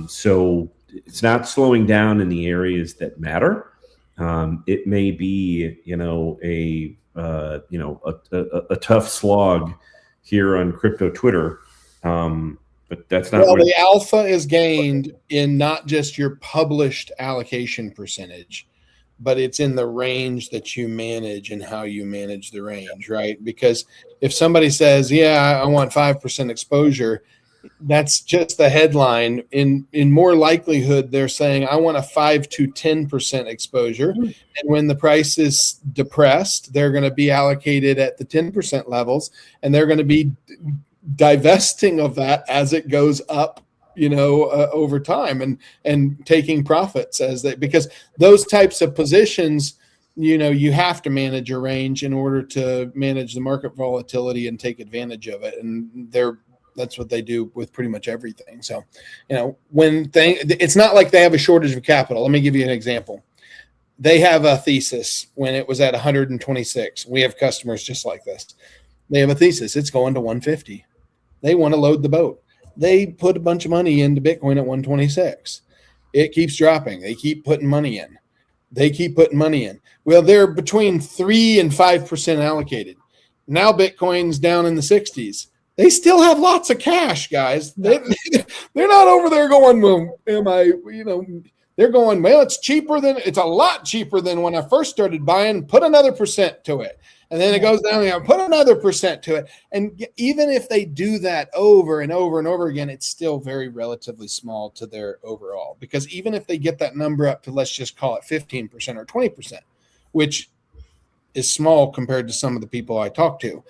So it's not slowing down in the areas that matter. It may be, a tough slog here on crypto Twitter, but that's not. Well, the alpha is gained in not just your published allocation percentage, but it's in the range that you manage and how you manage the range, right? Because if somebody says, "Yeah, I want 5% exposure," that's just the headline. In more likelihood, they're saying, "I want a 5 to 10% exposure." And when the price is depressed, they're going to be allocated at the 10% levels, and they're going to be divesting of that as it goes up, over time, and taking profits because those types of positions, you have to manage your range in order to manage the market volatility and take advantage of it. And that's what they do with pretty much everything. So, it's not like they have a shortage of capital. Let me give you an example. They have a thesis when it was at 126. We have customers just like this. They have a thesis. It's going to 150. They want to load the boat. They put a bunch of money into Bitcoin at 126. It keeps dropping. They keep putting money in. Well, they're between 3 and 5% allocated. Now Bitcoin's down in the 60s. They still have lots of cash, guys. They're not over there going, well, they're going, well, it's a lot cheaper than when I first started buying. Put another percent to it. And then it goes down, put another percent to it. And even if they do that over and over and over again, it's still very relatively small to their overall. Because even if they get that number up to, let's just call it 15% or 20%, which is small compared to some of the people I talk to,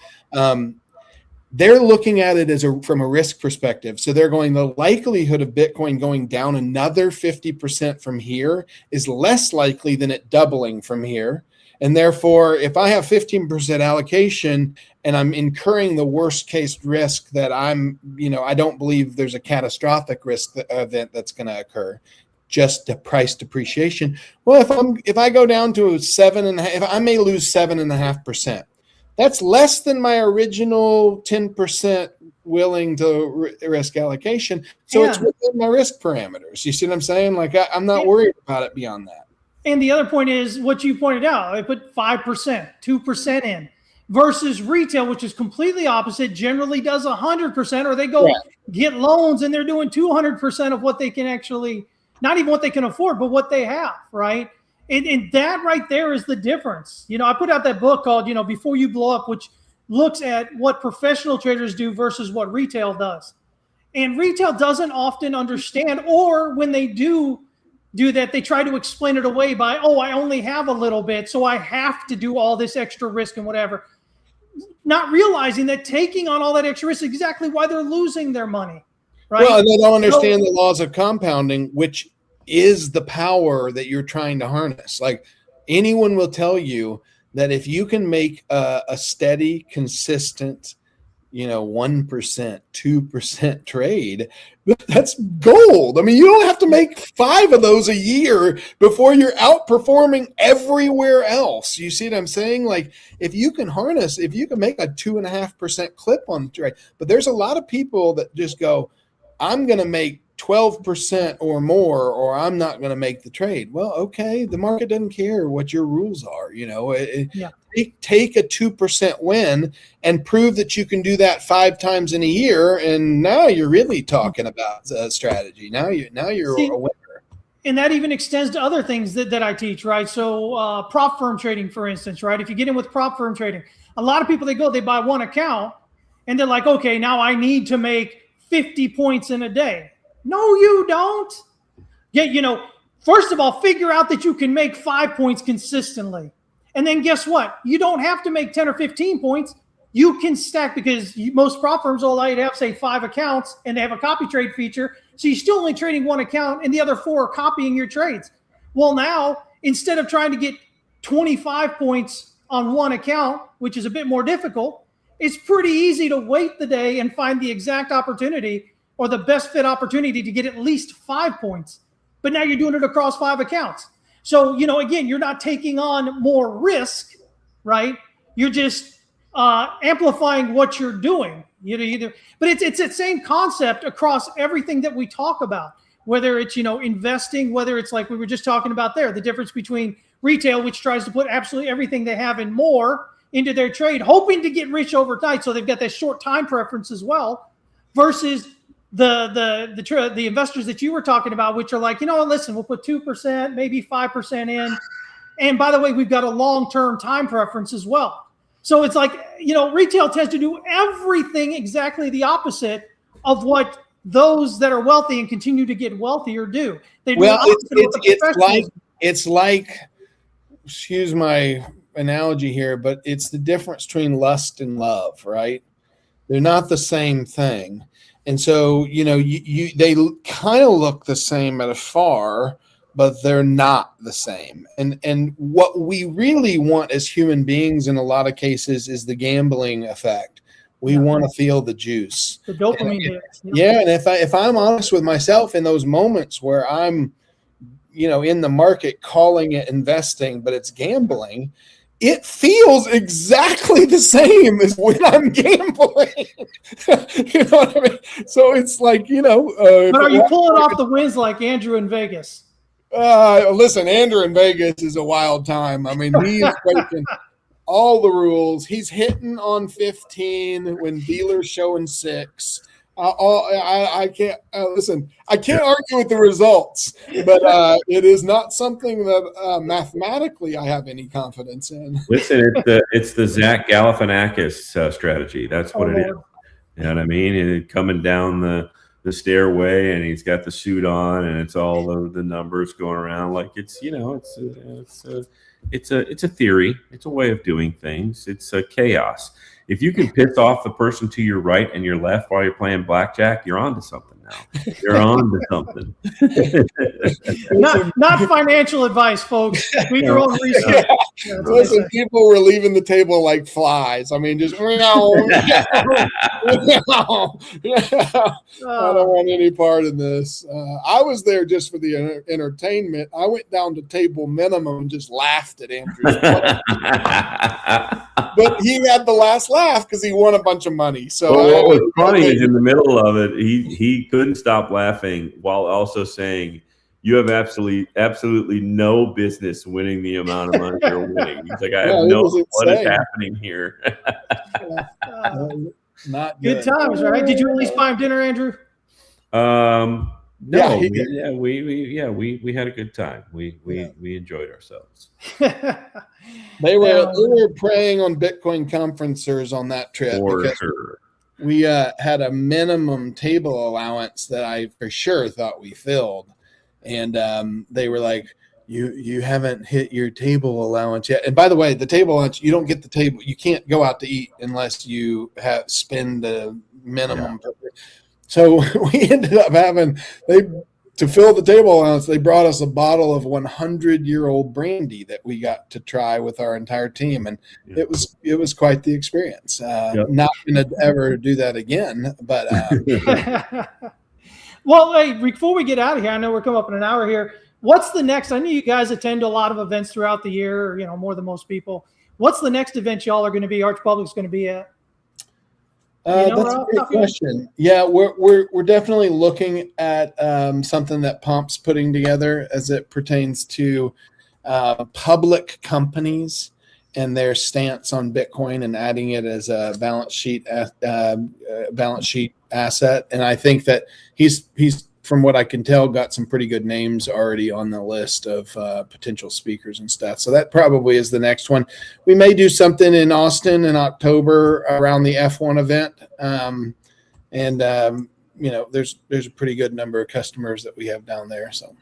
they're looking at it from a risk perspective. So they're going, the likelihood of Bitcoin going down another 50% from here is less likely than it doubling from here. And therefore, if I have 15% allocation and I'm incurring the worst case risk that I don't believe there's a catastrophic risk event that's going to occur, just the price depreciation. Well, if I go down to 7.5%, I may lose 7.5%. That's less than my original 10% willing to risk allocation. So it's within my risk parameters. You see what I'm saying? Like I'm not worried about it beyond that. And the other point is what you pointed out. I put 5%, 2% in versus retail, which is completely opposite, generally does 100%, or they go get loans and they're doing 200% of what they can actually, not even what they can afford, but what they have, right? And that right there is the difference. I put out that book called, Before You Blow Up, which looks at what professional traders do versus what retail does. And retail doesn't often understand, or when they do that, they try to explain it away by, I only have a little bit, so I have to do all this extra risk and whatever. Not realizing that taking on all that extra risk is exactly why they're losing their money, right? Well, they don't understand the laws of compounding, which is the power that you're trying to harness. Like anyone will tell you that if you can make a steady, consistent, 1%, 2% trade, that's gold. I mean, you don't have to make 5 of those a year before you're outperforming everywhere else. You see what I'm saying? Like if you can make a 2.5% clip on the trade, but there's a lot of people that just go, I'm going to make 12% or more, or I'm not going to make the trade. Well, okay, the market doesn't care what your rules are. Take a 2% win and prove that you can do that 5 times in a year, and now you're really talking about strategy. Now you're a winner. And that even extends to other things that I teach, right? So prop firm trading, for instance, right? If you get in with prop firm trading, a lot of people, they buy one account and they're like, okay, now I need to make 50 points in a day. No, you don't. First of all, figure out that you can make 5 points consistently. And then guess what? You don't have to make 10 or 15 points. You can stack, because most prop firms will allow you to have, say, 5 accounts, and they have a copy trade feature. So you're still only trading 1 account and the other 4 are copying your trades. Well, now, instead of trying to get 25 points on one account, which is a bit more difficult, it's pretty easy to wait the day and find the exact opportunity or the best fit opportunity to get at least 5 points. But now you're doing it across 5 accounts. So, again, you're not taking on more risk, right? You're just amplifying what you're doing. But it's that same concept across everything that we talk about, whether it's, investing, whether it's like we were just talking about there, the difference between retail, which tries to put absolutely everything they have and more into their trade, hoping to get rich overnight. So they've got that short time preference as well, versus the investors that you were talking about, which are like, listen, we'll put 2%, maybe 5% in. And by the way, we've got a long-term time preference as well. So it's like, retail tends to do everything exactly the opposite of what those that are wealthy and continue to get wealthier do. They do it's like, excuse my analogy here, but it's the difference between lust and love, right? They're not the same thing. And so, they kind of look the same at afar, but they're not the same. And what we really want as human beings in a lot of cases is the gambling effect. We want to feel the juice. The dopamine hit. Yeah. And if I'm honest with myself in those moments where I'm, in the market calling it investing, but it's gambling, it feels exactly the same as when I'm gambling. You know what I mean? So it's like, but are you pulling off the wins like Andrew in Vegas? Listen, Andrew in Vegas is a wild time. I mean, he is breaking all the rules. He's hitting on 15 when dealers showing 6. I can't listen. I can't argue with the results, but it is not something that mathematically I have any confidence in. Listen, it's the Zach Galifianakis strategy. That's what it is. You know what I mean? And coming down the stairway, and he's got the suit on, and it's all the numbers going around like it's a theory. It's a way of doing things. It's a chaos. If you can piss off the person to your right and your left while you're playing blackjack, you're on to something now. You're on to something. not financial advice, folks. Do your own research. Yeah, listen, people were leaving the table like flies. I mean, just I don't want any part in this. I was there just for the entertainment. I went down to table minimum and just laughed at Andrew's play. But he had the last laugh because he won a bunch of money. So what was funny is in the middle of it, he couldn't stop laughing while also saying, "You have absolutely no business winning the amount of money you're winning." He's like, "I have no what is happening here." Not good times, right? Did you at least buy him dinner, Andrew? No, we had a good time. We enjoyed ourselves. They were preying on Bitcoin conferencers on that trip. For sure. We had a minimum table allowance that I for sure thought we filled. And they were like, you haven't hit your table allowance yet. And by the way, the table allowance, you don't get the table. You can't go out to eat unless you spend the minimum. Yeah. So we ended up to fill the table allowance, they brought us a bottle of 100-year-old brandy that we got to try with our entire team. And it was quite the experience. Not going to ever do that again, but well, hey, before we get out of here, I know we're coming up in an hour here. What's the next? I know you guys attend a lot of events throughout the year, more than most people. What's the next event y'all are going to be, Arch Public's going to be at? That's a great question. Yeah, we're definitely looking at something that Pomp's putting together as it pertains to public companies and their stance on Bitcoin and adding it as a balance sheet asset. And I think that he's from what I can tell, got some pretty good names already on the list of potential speakers and stuff. So that probably is the next one. We may do something in Austin in October around the F1 event. There's a pretty good number of customers that we have down there. So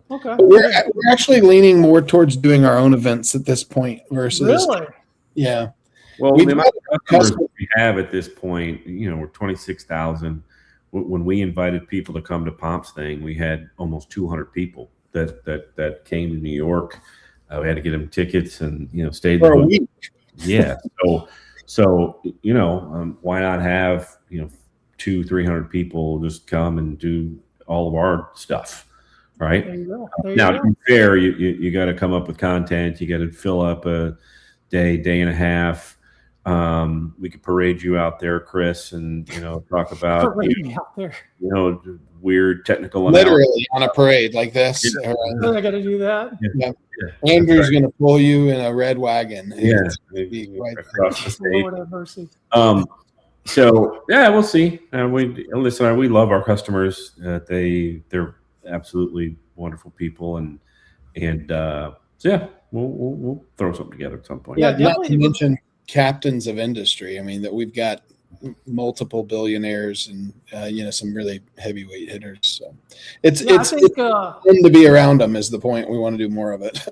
okay, we're actually leaning more towards doing our own events at this point versus really. Yeah. Well, the amount of customers we have at this point, we're 26,000. When we invited people to come to Pomp's thing, we had almost 200 people that came to New York. We had to get them tickets and, stay For a week. Yeah. So why not have 200-300 people just come and do all of our stuff, right? There you go. Now, to be fair, you got to come up with content. You got to fill up a day and a half. We could parade you out there, Chris, and talk about out there. Weird technical literally on a parade like this. I got to do that. Yeah. Andrew's going to pull you in a red wagon. Yeah, across the stage. Lord have mercy. So yeah, we'll see. We love our customers. They're absolutely wonderful people, and so yeah, we'll throw something together at some point. Yeah, not to mention captains of industry. I mean, that we've got multiple billionaires and some really heavyweight hitters. So it's fun to be around them is the point. We want to do more of it.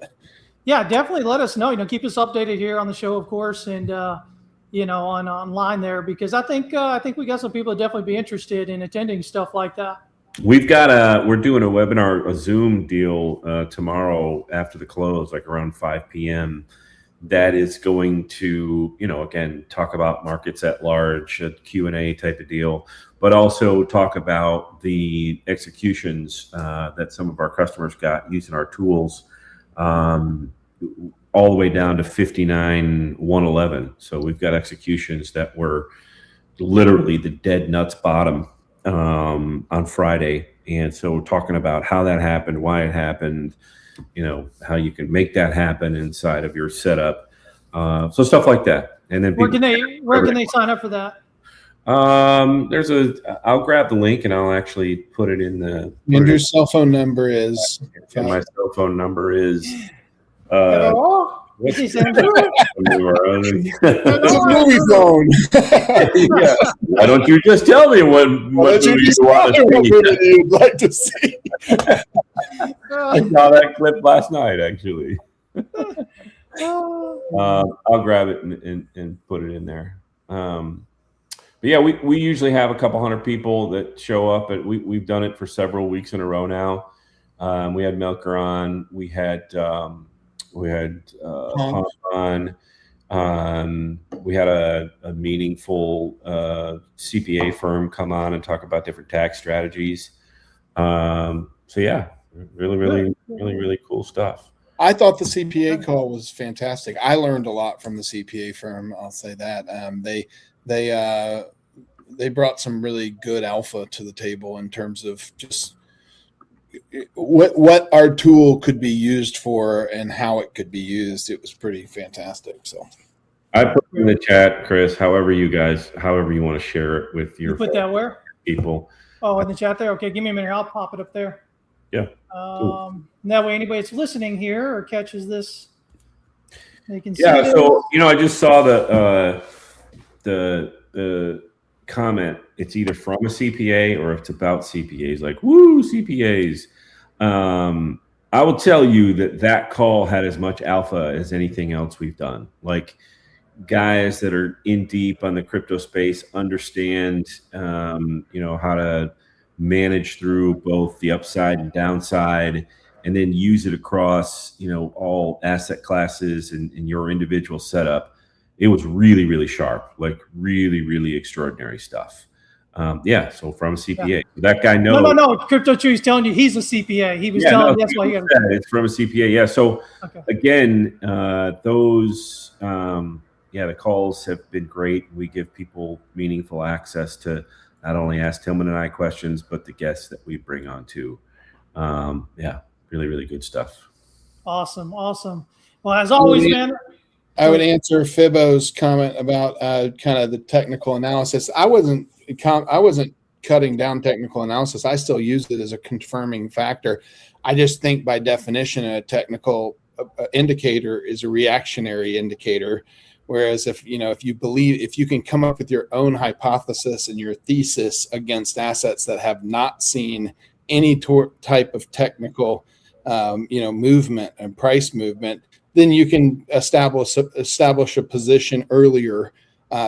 Yeah, definitely let us know. Keep us updated here on the show, of course, and on online there, because I think we got some people that definitely be interested in attending stuff like that. We're doing a webinar, a Zoom deal tomorrow after the close, like around 5 p.m. That is going to, again, talk about markets at large, a Q&A type of deal, but also talk about the executions that some of our customers got using our tools, all the way down to 59,111. So we've got executions that were literally the dead nuts bottom on Friday. And so we're talking about how that happened, why it happened, how you can make that happen inside of your setup. So stuff like that. And then where can they sign up for that? I'll grab the link and I'll actually put it in the. Andrew's cell phone number is. My cell phone number is. Hello? This is Andrew. It's a movie phone. Yeah. Why don't you just tell me what movie you'd like to see? I saw that clip last night, actually. I'll grab it and put it in there. But yeah, we usually have a couple hundred people that show up, and we've done it for several weeks in a row now. We had Melker on. We had Pump on. We had a meaningful CPA firm come on and talk about different tax strategies. So yeah, really cool stuff. I thought the CPA call was fantastic. I learned a lot from the CPA firm. I'll say that. They brought some really good alpha to the table in terms of just what our tool could be used for and how it could be used. It was pretty fantastic. So I put in the chat, Chris, however you want to share it with your put that where people. Oh, in the chat there. Okay, give me a minute. I'll pop it up there. Yeah. Cool. That way anybody that's listening here or catches this, they can see it. So I just saw the comment. It's either from a CPA or it's about CPAs. Like, woo, CPAs. I will tell you that call had as much alpha as anything else we've done. Like, guys that are in deep on the crypto space understand, how to manage through both the upside and downside, and then use it across, all asset classes and your individual setup. It was really, really sharp, like really, really extraordinary stuff. So from a CPA, yeah. That guy knows. No. Crypto Chew's telling you he's a CPA. He was telling you that's why he got it. It's from a CPA. Yeah. So again, those, the calls have been great. We give people meaningful access to not only ask Tillman and I questions, but the guests that we bring on too. Really, really good stuff. Awesome. Well, as always, man. I would answer Fibbo's comment about kind of the technical analysis. I wasn't cutting down technical analysis. I still use it as a confirming factor. I just think by definition, a technical indicator is a reactionary indicator. Whereas if you can come up with your own hypothesis and your thesis against assets that have not seen any type of technical, movement and price movement, then you can establish a position earlier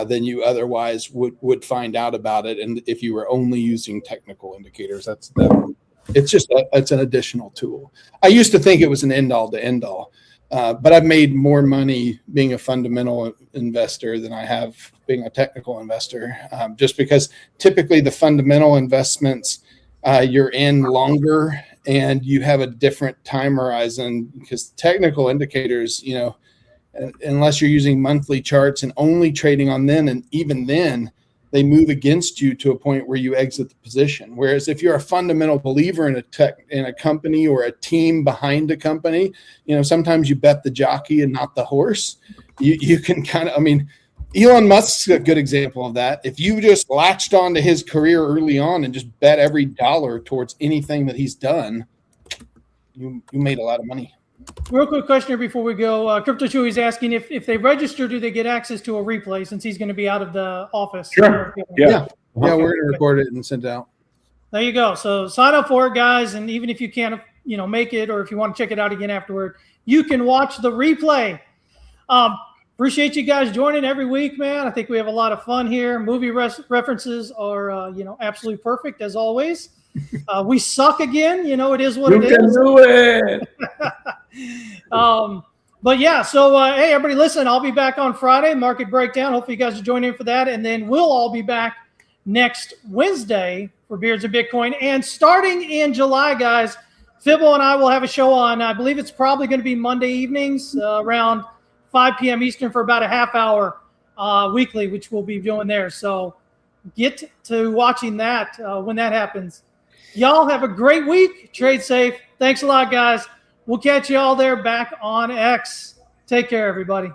than you otherwise would find out about it. And if you were only using technical indicators, it's an additional tool. I used to think it was an end all to end all. But I've made more money being a fundamental investor than I have being a technical investor, just because typically the fundamental investments you're in longer and you have a different time horizon, because technical indicators, unless you're using monthly charts and only trading on them, and even then they move against you to a point where you exit the position. Whereas if you're a fundamental believer in a company or a team behind a company, sometimes you bet the jockey and not the horse. You can kind of, Elon Musk's a good example of that. If you just latched onto his career early on and just bet every dollar towards anything that he's done, you made a lot of money. Real quick question here before we go. Crypto Chewy is asking if they register, do they get access to a replay since he's going to be out of the office? Sure. Yeah, we're going to record it and send it out. There you go. So sign up for it, guys. And even if you can't, make it, or if you want to check it out again afterward, you can watch the replay. Appreciate you guys joining every week, man. I think we have a lot of fun here. Movie references are, absolutely perfect as always. We suck again. It is what it is. You can do it. But yeah, so hey, everybody, listen. I'll be back on Friday, market breakdown. Hopefully, you guys will join in for that, and then we'll all be back next Wednesday for Beards of Bitcoin. And starting in July, guys, Fibbo and I will have a show on. I believe it's probably going to be Monday evenings around 5 p.m. Eastern for about a half hour weekly, which we'll be doing there. So get to watching that when that happens. Y'all have a great week. Trade safe. Thanks a lot, guys. We'll catch you all there back on X. Take care, everybody.